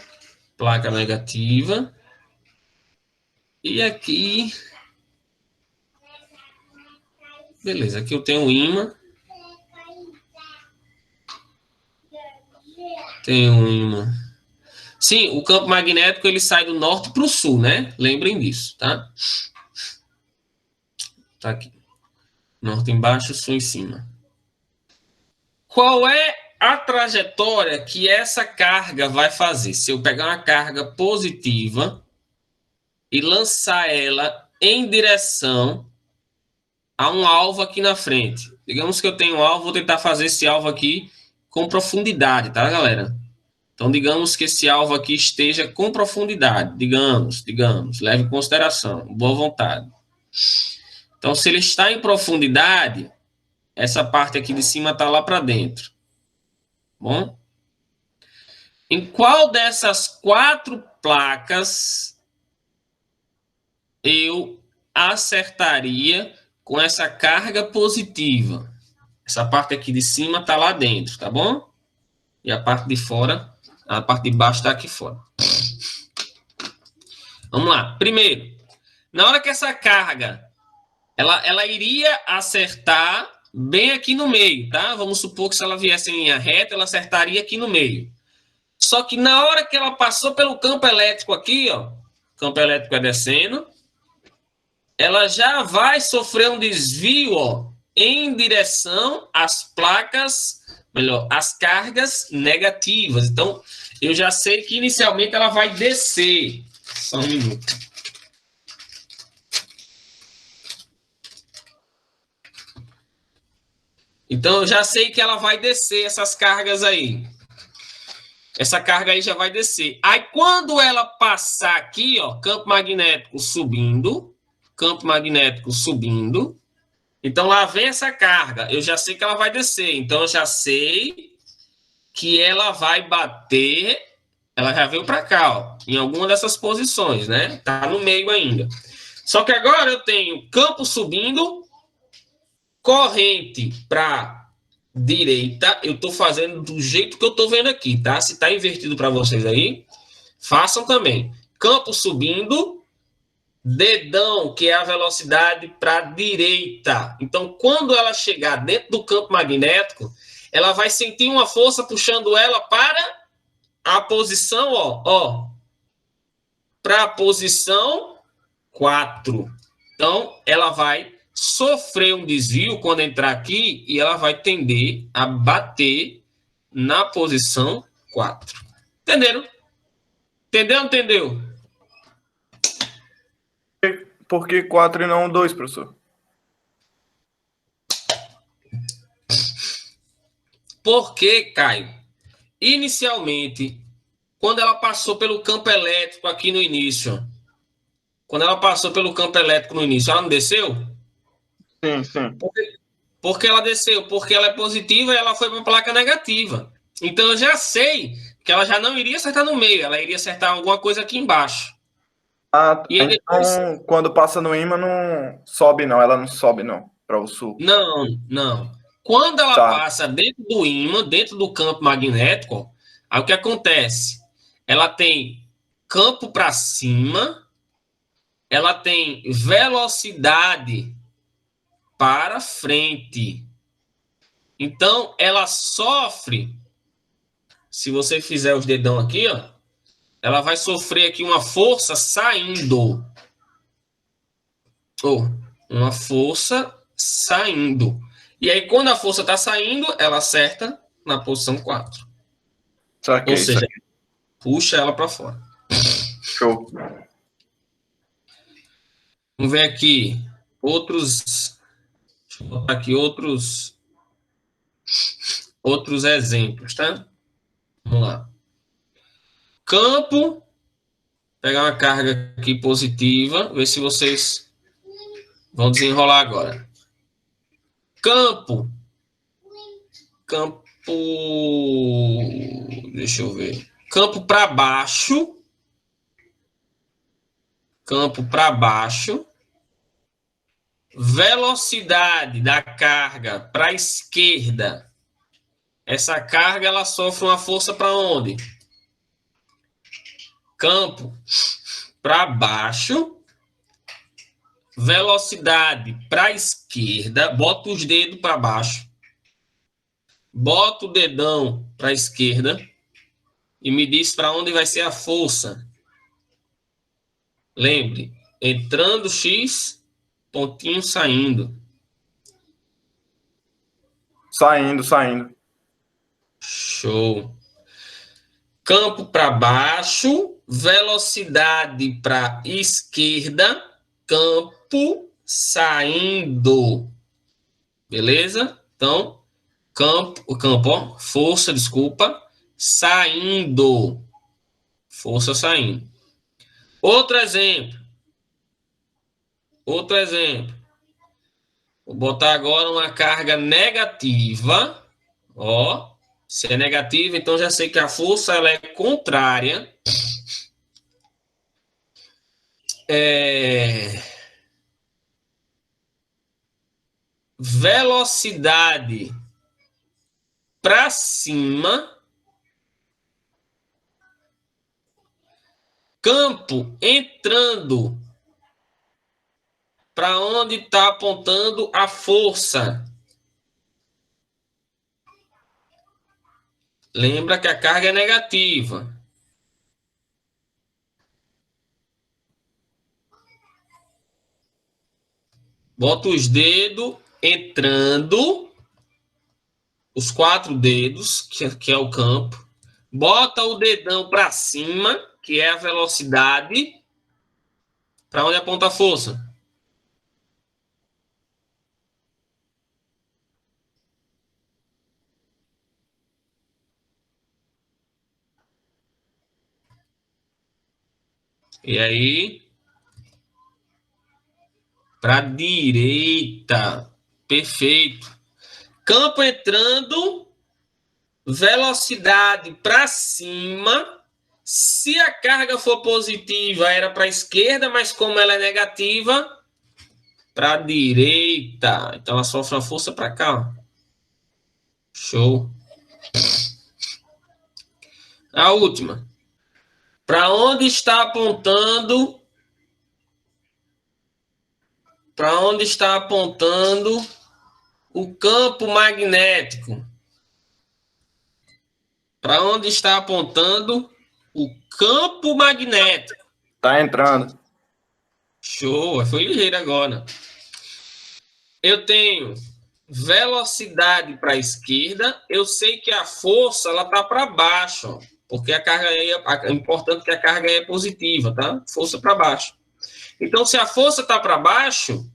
placa negativa, e aqui, beleza, aqui eu tenho um ímã, tenho um ímã. Sim, o campo magnético ele sai do norte para o sul, né? Lembrem disso, tá? Tá aqui. Norte embaixo, sul em cima. Qual é a trajetória que essa carga vai fazer? Se eu pegar uma carga positiva e lançar ela em direção a um alvo aqui na frente. Digamos que eu tenho um alvo, vou tentar fazer esse alvo aqui com profundidade, tá, galera? Então, digamos que esse alvo aqui esteja com profundidade. Digamos, leve em consideração, boa vontade. Então, se ele está em profundidade, essa parte aqui de cima está lá para dentro. Bom? Em qual dessas 4 placas eu acertaria com essa carga positiva? Essa parte aqui de cima está lá dentro, tá bom? E a parte de fora, a parte de baixo está aqui fora. Vamos lá. Primeiro, na hora que essa carga, ela iria acertar bem aqui no meio, tá? Vamos supor que se ela viesse em linha reta, ela acertaria aqui no meio. Só que na hora que ela passou pelo campo elétrico aqui, ó, campo elétrico é descendo, ela já vai sofrer um desvio, ó, em direção às placas, melhor, às cargas negativas. Então, eu já sei que inicialmente ela vai descer. Só um minuto. Então, eu já sei que ela vai descer essas cargas aí. Essa carga aí já vai descer. Aí, quando ela passar aqui, ó, campo magnético subindo, então lá vem essa carga. Eu já sei que ela vai descer. Então, eu já sei que ela vai bater. Ela já veio para cá, ó, em alguma dessas posições, né? Tá no meio ainda. Só que agora eu tenho campo subindo, corrente para direita. Eu estou fazendo do jeito que eu estou vendo aqui, tá? Se está invertido para vocês aí, façam também. Campo subindo, dedão, que é a velocidade para direita. Então, quando ela chegar dentro do campo magnético, ela vai sentir uma força puxando ela para a posição, ó, para a posição 4. Então, ela vai sofrer um desvio quando entrar aqui e ela vai tender a bater na posição 4. Entenderam? Entendeu ou não entendeu? Por que 4 e não 2, professor? Porque, Caio, inicialmente, quando ela passou pelo campo elétrico aqui no início, ela não desceu? Sim, sim. Porque ela desceu, porque ela é positiva e ela foi para a placa negativa. Então eu já sei que ela já não iria acertar no meio, ela iria acertar alguma coisa aqui embaixo. Ah, E aí depois. então, quando passa no ímã, não sobe, não. Ela não sobe, não, para o sul. Não. Quando ela Tá. passa dentro do ímã, dentro do campo magnético, aí o que acontece? Ela tem campo para cima, ela tem velocidade para frente. Então, ela sofre, se você fizer os dedão aqui, ó, ela vai sofrer aqui uma força saindo. Ou uma força saindo. E aí, quando a força está saindo, ela acerta na posição 4. Ou Saquei, seja, saquei. puxa ela para fora. Show. Vamos ver aqui outros. Deixa eu botar aqui outros exemplos, tá? Vamos lá. Campo pegar uma carga aqui positiva, ver se vocês vão desenrolar agora. Campo. Deixa eu ver. Campo para baixo. Campo para baixo. Velocidade da carga para a esquerda. Essa carga ela sofre uma força para onde? Campo para baixo. Velocidade para a esquerda. Bota os dedos para baixo. Bota o dedão para a esquerda. E me diz para onde vai ser a força. Lembre, entrando X, pontinho saindo. Saindo. Show. Campo para baixo, velocidade para esquerda, campo saindo. Beleza? Então, força, saindo. Força saindo. Outro exemplo. Vou botar agora uma carga negativa. Ó, se é negativa, então já sei que a força ela é contrária. Velocidade para cima. Campo entrando para onde está apontando a força. Lembra que a carga é negativa. Bota os dedos entrando, os 4 dedos, que é o campo. Bota o dedão para cima, que é a velocidade, para onde aponta a força. E aí, para a direita. Perfeito. Campo entrando, velocidade para cima. Se a carga for positiva, era para a esquerda, mas como ela é negativa, para a direita. Então, ela sofre uma força para cá. Show. A última. Para onde está apontando? Para onde está apontando o campo magnético? Para onde está apontando o campo magnético? Tá entrando. Show, foi ligeiro agora. Eu tenho velocidade para a esquerda, eu sei que a força ela tá para baixo, porque a carga é importante que a carga é positiva, tá? Força para baixo. Então, se a força tá para baixo,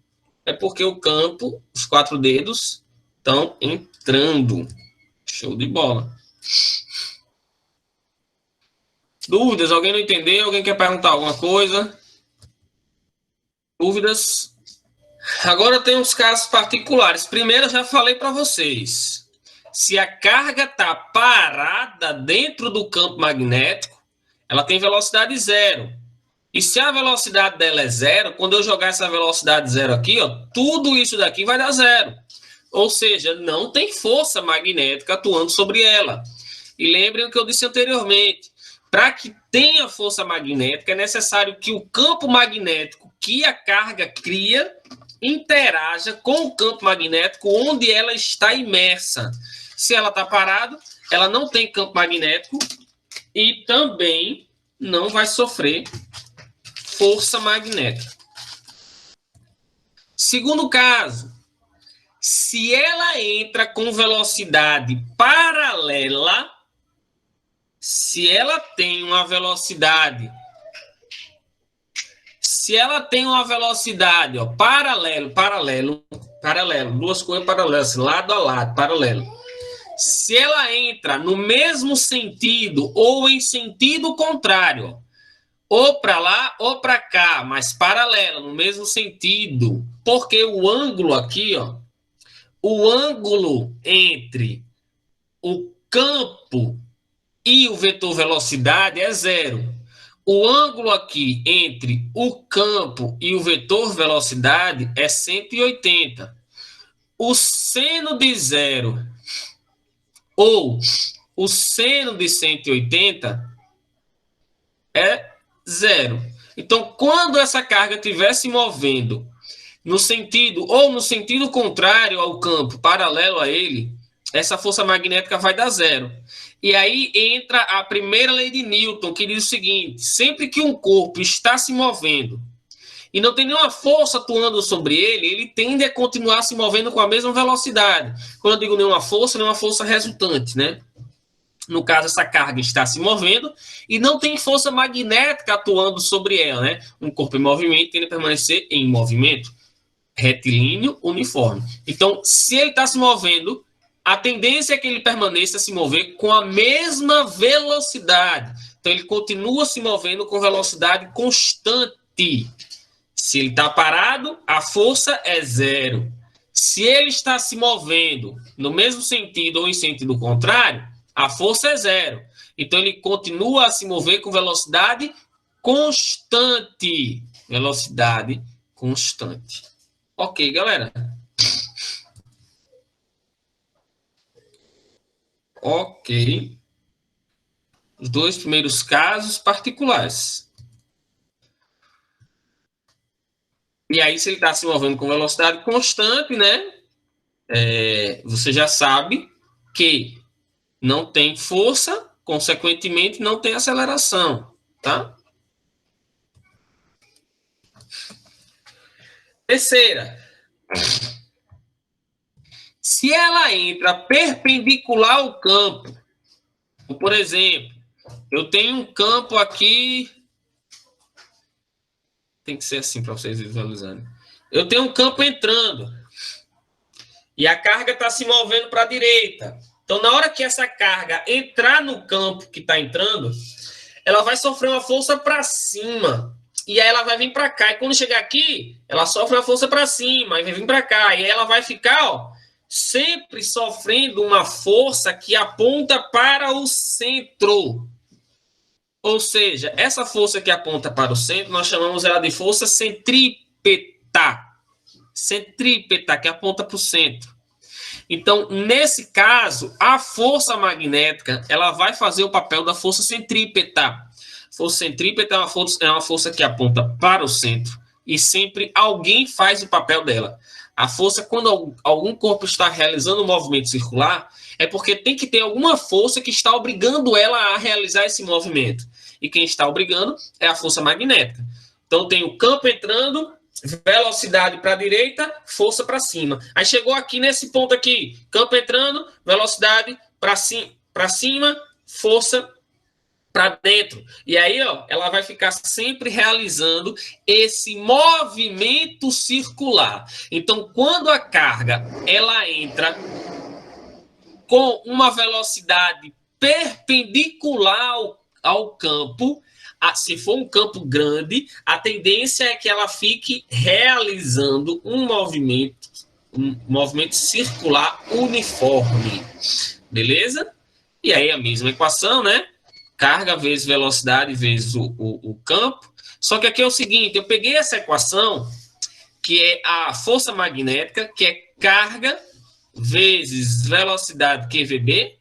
é porque o campo, os 4 dedos, estão entrando. Show de bola. Dúvidas? Alguém não entendeu? Alguém quer perguntar alguma coisa? Dúvidas? Agora tem uns casos particulares. Primeiro, eu já falei para vocês. Se a carga está parada dentro do campo magnético, ela tem velocidade 0. E se a velocidade dela é 0, quando eu jogar essa velocidade 0 aqui, ó, tudo isso daqui vai dar 0. Ou seja, não tem força magnética atuando sobre ela. E lembrem o que eu disse anteriormente. Para que tenha força magnética, é necessário que o campo magnético que a carga cria interaja com o campo magnético onde ela está imersa. Se ela está parada, ela não tem campo magnético e também não vai sofrer força magnética. Segundo caso, se ela entra com velocidade paralela, se ela tem uma velocidade, ó, paralelo, duas coisas paralelas, assim, lado a lado, paralelo. Se ela entra no mesmo sentido ou em sentido contrário, ou para lá ou para cá, mas paralela, no mesmo sentido. Porque o ângulo aqui, ó, o ângulo entre o campo e o vetor velocidade é zero. O ângulo aqui entre o campo e o vetor velocidade é 180. O seno de zero ou o seno de 180 é zero. Então, quando essa carga estiver se movendo no sentido ou no sentido contrário ao campo, paralelo a ele, essa força magnética vai dar zero. E aí entra a primeira lei de Newton, que diz o seguinte: sempre que um corpo está se movendo e não tem nenhuma força atuando sobre ele, ele tende a continuar se movendo com a mesma velocidade. Quando eu digo nenhuma força resultante, né? No caso, essa carga está se movendo e não tem força magnética atuando sobre ela, né? Um corpo em movimento tende a permanecer em movimento retilíneo, uniforme. Então, se ele está se movendo, a tendência é que ele permaneça a se mover com a mesma velocidade. Então, ele continua se movendo com velocidade constante. Se ele está parado, a força é zero. Se ele está se movendo no mesmo sentido ou em sentido contrário, a força é zero. Então, ele continua a se mover com velocidade constante. Velocidade constante. Ok, galera? Ok. Os dois primeiros casos particulares. E aí, se ele está se movendo com velocidade constante, né? Você já sabe que não tem força, consequentemente, não tem aceleração, tá? Terceira. Se ela entra perpendicular ao campo, por exemplo, eu tenho um campo aqui. Tem que ser assim para vocês visualizarem. Eu tenho um campo entrando e a carga está se movendo para a direita. Então, na hora que essa carga entrar no campo que está entrando, ela vai sofrer uma força para cima. E aí ela vai vir para cá. E quando chegar aqui, ela sofre uma força para cima e vai vir para cá. E aí ela vai ficar, ó, sempre sofrendo uma força que aponta para o centro. Ou seja, essa força que aponta para o centro, nós chamamos ela de força centrípeta. Centrípeta, que aponta para o centro. Então, nesse caso, a força magnética, ela vai fazer o papel da força centrípeta. Força centrípeta é uma força que aponta para o centro. E sempre alguém faz o papel dela. A força, quando algum corpo está realizando um movimento circular, é porque tem que ter alguma força que está obrigando ela a realizar esse movimento. E quem está obrigando é a força magnética. Então, tem o campo entrando, velocidade para a direita, força para cima. Aí chegou aqui nesse ponto aqui, campo entrando, velocidade para cima, força para dentro. E aí, ó, ela vai ficar sempre realizando esse movimento circular. Então, quando a carga ela entra com uma velocidade perpendicular ao campo, se for um campo grande, a tendência é que ela fique realizando um movimento circular uniforme. Beleza? E aí a mesma equação, né? Carga vezes velocidade vezes o campo. Só que aqui é o seguinte, eu peguei essa equação, que é a força magnética, que é carga vezes velocidade QVB,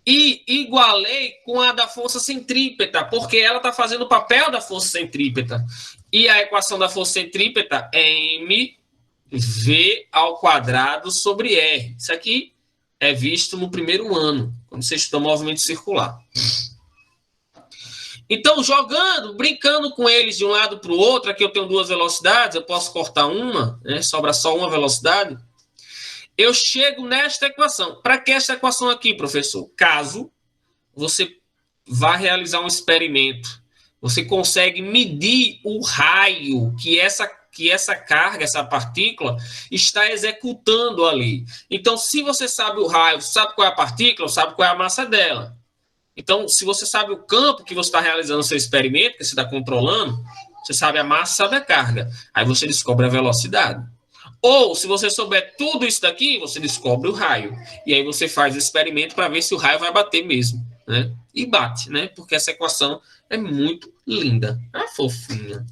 e igualei com a da força centrípeta, porque ela está fazendo o papel da força centrípeta. E a equação da força centrípeta é mv ao quadrado sobre r. Isso aqui é visto no primeiro ano, quando você estuda movimento circular. Então, jogando, brincando com eles de um lado para o outro, aqui eu tenho duas velocidades, eu posso cortar uma, né? Sobra só uma velocidade. Eu chego nesta equação. Para que esta equação aqui, professor? Caso você vá realizar um experimento, você consegue medir o raio que essa carga, essa partícula, está executando ali. Então, se você sabe o raio, sabe qual é a partícula, sabe qual é a massa dela. Então, se você sabe o campo que você está realizando o seu experimento, que você está controlando, você sabe a massa, sabe a carga. Aí você descobre a velocidade. Ou, se você souber tudo isso daqui, você descobre o raio. E aí você faz o experimento para ver se o raio vai bater mesmo, né? E bate, né? Porque essa equação é muito linda. É fofinha.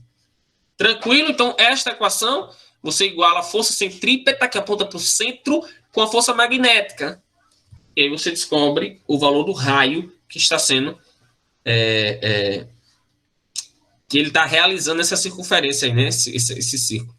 Tranquilo? Então, esta equação, você iguala a força centrípeta, que aponta para o centro, com a força magnética. E aí você descobre o valor do raio que está sendo... que ele está realizando essa circunferência aí, né? Esse círculo.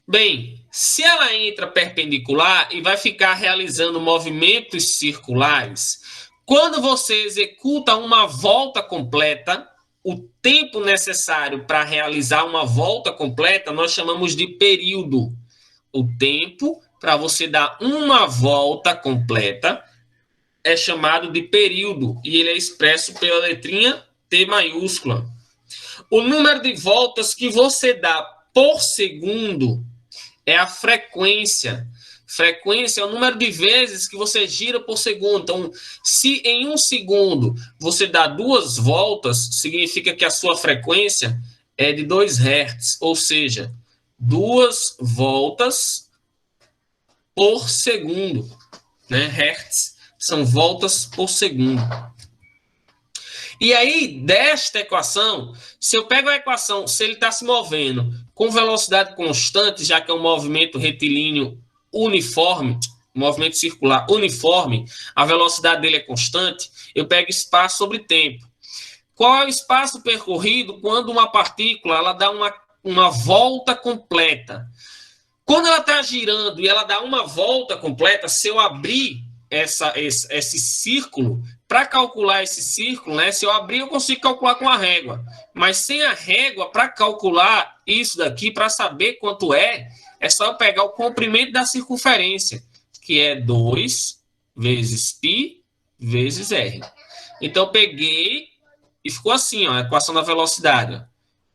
Bem, se ela entra perpendicular e vai ficar realizando movimentos circulares, quando você executa uma volta completa, o tempo necessário para realizar uma volta completa, nós chamamos de período. O tempo para você dar uma volta completa é chamado de período, e ele é expresso pela letrinha T maiúscula. O número de voltas que você dá por segundo é a frequência. Frequência é o número de vezes que você gira por segundo. Então, se em um segundo você dá 2 voltas, significa que a sua frequência é de 2 Hz, ou seja, 2 voltas por segundo, né? Hertz são voltas por segundo. E aí, desta equação, se eu pego a equação, se ele está se movendo com velocidade constante, já que é um movimento retilíneo uniforme, movimento circular uniforme, a velocidade dele é constante, eu pego espaço sobre tempo. Qual é o espaço percorrido quando uma partícula ela dá uma volta completa? Quando ela está girando e ela dá uma volta completa, se eu abrir esse círculo, para calcular esse círculo, né? Se eu abrir, eu consigo calcular com a régua. Mas sem a régua, para calcular isso daqui, para saber quanto é só eu pegar o comprimento da circunferência, que é 2 vezes π vezes r. Então, eu peguei e ficou assim, ó, a equação da velocidade.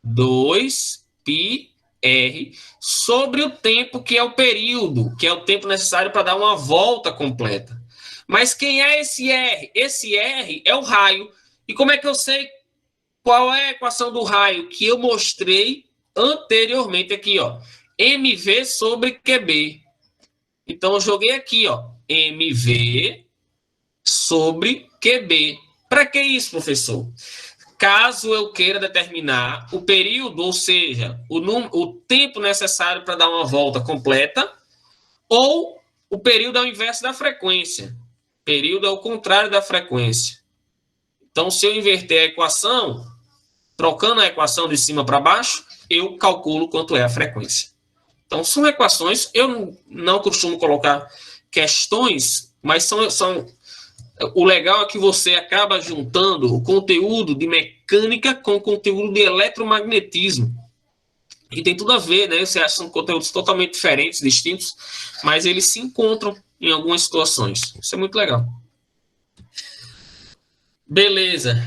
2πr sobre o tempo, que é o período, que é o tempo necessário para dar uma volta completa. Mas quem é esse R? Esse R é o raio. E como é que eu sei qual é a equação do raio? Que eu mostrei anteriormente aqui, ó. mv sobre QB. Então, eu joguei aqui, ó. mv sobre QB. Para que isso, professor? Caso eu queira determinar o período, ou seja, o tempo necessário para dar uma volta completa, ou o período ao inverso da frequência. Período é o contrário da frequência. Então, se eu inverter a equação, trocando a equação de cima para baixo, eu calculo quanto é a frequência. Então, são equações, eu não costumo colocar questões, mas são o legal é que você acaba juntando o conteúdo de mecânica com o conteúdo de eletromagnetismo. E tem tudo a ver, né? Você acha que são conteúdos totalmente diferentes, distintos, mas eles se encontram em algumas situações. Isso é muito legal. Beleza.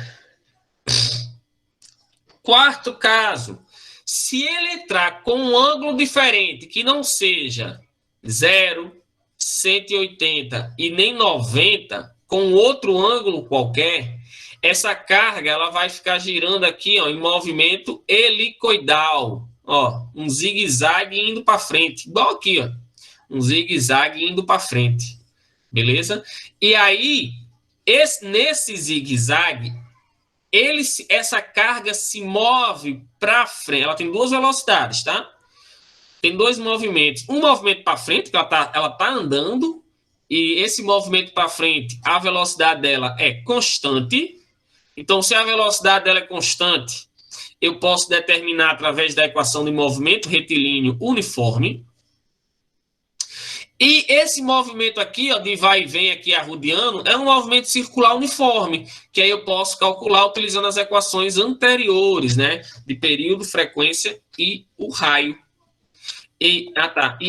Quarto caso. Se ele entrar com um ângulo diferente, que não seja 0, 180 e nem 90, com outro ângulo qualquer, essa carga ela vai ficar girando aqui, ó, em movimento helicoidal. Ó, um zigue-zague indo para frente. Igual aqui, ó. Um zigue-zague indo para frente. Beleza? E aí, nesse zigue-zague, essa carga se move para frente. Ela tem 2 velocidades, tá? Tem 2 movimentos. Um movimento para frente, que ela tá andando, e esse movimento para frente, a velocidade dela é constante. Então, se a velocidade dela é constante, eu posso determinar através da equação de movimento retilíneo uniforme. E esse movimento aqui, ó, de vai e vem aqui arrodeando, é um movimento circular uniforme, que aí eu posso calcular utilizando as equações anteriores, né? De período, frequência e o raio. E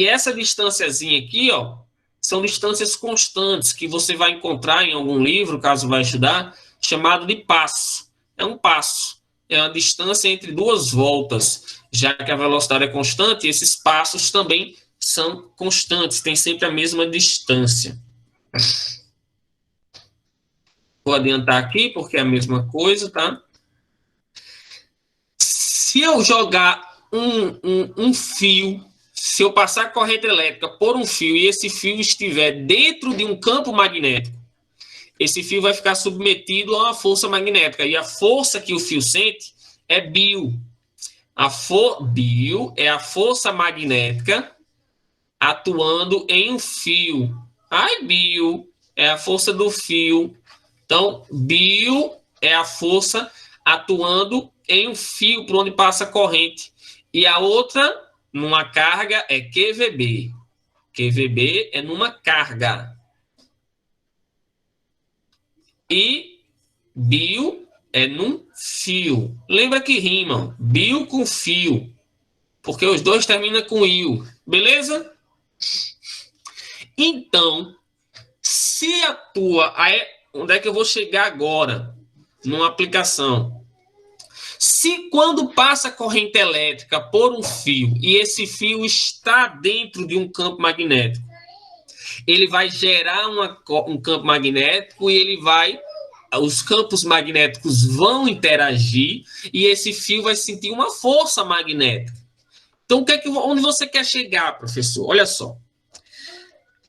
essa distânciazinha aqui, ó, são distâncias constantes que você vai encontrar em algum livro, caso vai estudar, chamado de passo. É um passo. É uma distância entre 2 voltas, já que a velocidade é constante, esses passos também são constantes, tem sempre a mesma distância. Vou adiantar aqui, porque é a mesma coisa, tá? Se eu jogar um fio, se eu passar corrente elétrica por um fio e esse fio estiver dentro de um campo magnético, esse fio vai ficar submetido a uma força magnética. E a força que o fio sente é bio. Bio é a força magnética atuando em um fio. Bio é a força do fio. Então, bio é a força atuando em um fio por onde passa a corrente. E a outra, numa carga, é QVB. QVB é numa carga. E bio é num fio. Lembra que rimam bio com fio, porque os dois terminam com il. Beleza? Então, se atua... Aí, onde é que eu vou chegar agora? Numa aplicação. Se quando passa corrente elétrica por um fio e esse fio está dentro de um campo magnético, ele vai gerar um campo magnético e os campos magnéticos vão interagir e esse fio vai sentir uma força magnética. Então, onde você quer chegar, professor? Olha só.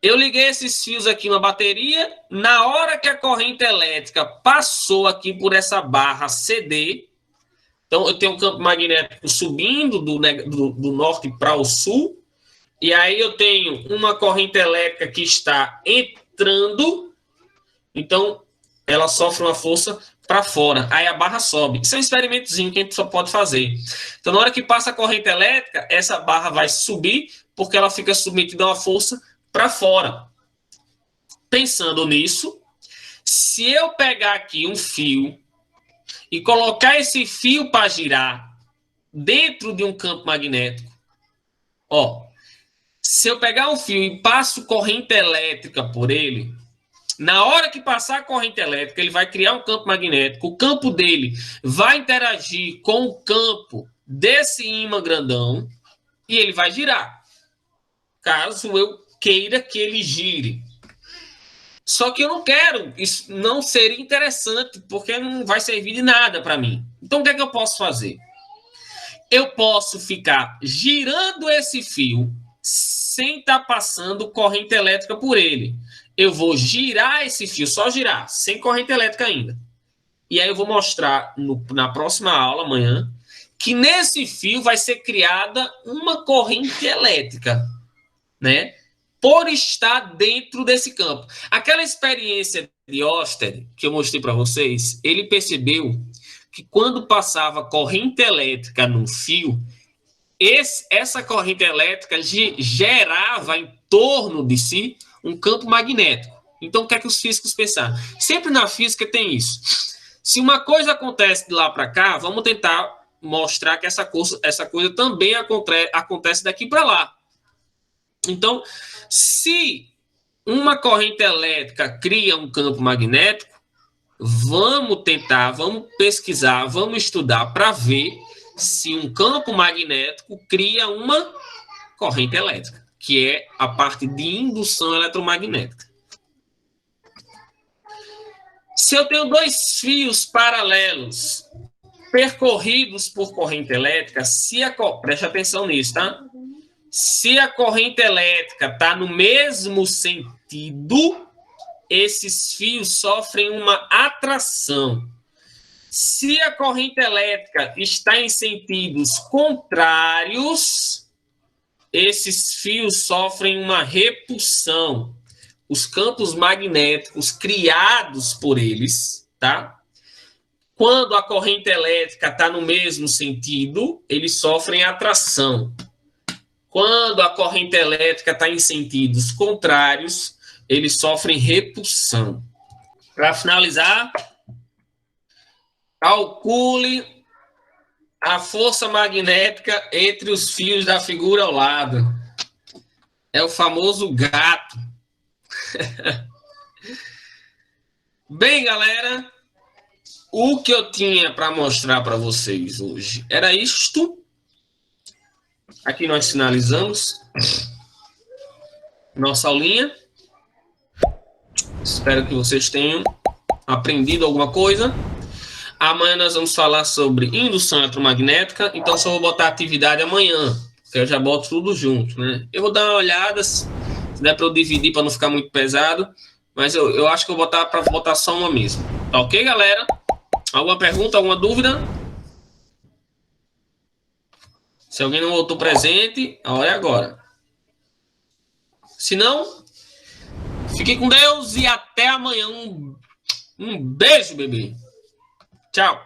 Eu liguei esses fios aqui na bateria, na hora que a corrente elétrica passou aqui por essa barra CD, então eu tenho um campo magnético subindo do norte para o sul, e aí eu tenho uma corrente elétrica que está entrando, então ela sofre uma força para fora, aí a barra sobe. Isso é um experimentozinho que a gente só pode fazer. Então, na hora que passa a corrente elétrica, essa barra vai subir, porque ela fica submetida a uma força para fora. Pensando nisso, se eu pegar aqui um fio e colocar esse fio para girar dentro de um campo magnético, se eu pegar um fio e passo corrente elétrica por ele, na hora que passar a corrente elétrica, ele vai criar um campo magnético, o campo dele vai interagir com o campo desse ímã grandão e ele vai girar, caso eu queira que ele gire. Só que eu não quero, isso não seria interessante, porque não vai servir de nada para mim. Então, o que é que eu posso fazer? Eu posso ficar girando esse fio sem estar passando corrente elétrica por ele. Eu vou girar esse fio, só girar, sem corrente elétrica ainda. E aí eu vou mostrar na próxima aula, amanhã, que nesse fio vai ser criada uma corrente elétrica, né? Por estar dentro desse campo. Aquela experiência de Oersted, que eu mostrei para vocês, ele percebeu que quando passava corrente elétrica no fio, essa corrente elétrica gerava em torno de si um campo magnético. Então, o que é que os físicos pensaram? Sempre na física tem isso. Se uma coisa acontece de lá para cá, vamos tentar mostrar que essa coisa também acontece daqui para lá. Então, se uma corrente elétrica cria um campo magnético, vamos pesquisar, vamos estudar para ver se um campo magnético cria uma corrente elétrica, que é a parte de indução eletromagnética. Se eu tenho dois fios paralelos percorridos por corrente elétrica, preste atenção nisso, tá? Se a corrente elétrica está no mesmo sentido, esses fios sofrem uma atração. Se a corrente elétrica está em sentidos contrários, esses fios sofrem uma repulsão. Os campos magnéticos criados por eles, tá? Quando a corrente elétrica está no mesmo sentido, eles sofrem atração. Quando a corrente elétrica está em sentidos contrários, eles sofrem repulsão. Para finalizar, calcule a força magnética entre os fios da figura ao lado. É o famoso gato. Bem, galera, o que eu tinha para mostrar para vocês hoje era isto. Aqui nós finalizamos nossa aulinha. Espero que vocês tenham aprendido alguma coisa. Amanhã nós vamos falar sobre indução eletromagnética, então só vou botar atividade amanhã, que eu já boto tudo junto, né? Eu vou dar uma olhada, se der para eu dividir para não ficar muito pesado, mas eu acho que eu vou botar para botar só uma mesmo. Tá ok, galera? Alguma pergunta, alguma dúvida? Se alguém não voltou presente, a hora é agora. Se não, fique com Deus e até amanhã. Um beijo, bebê. Tchau.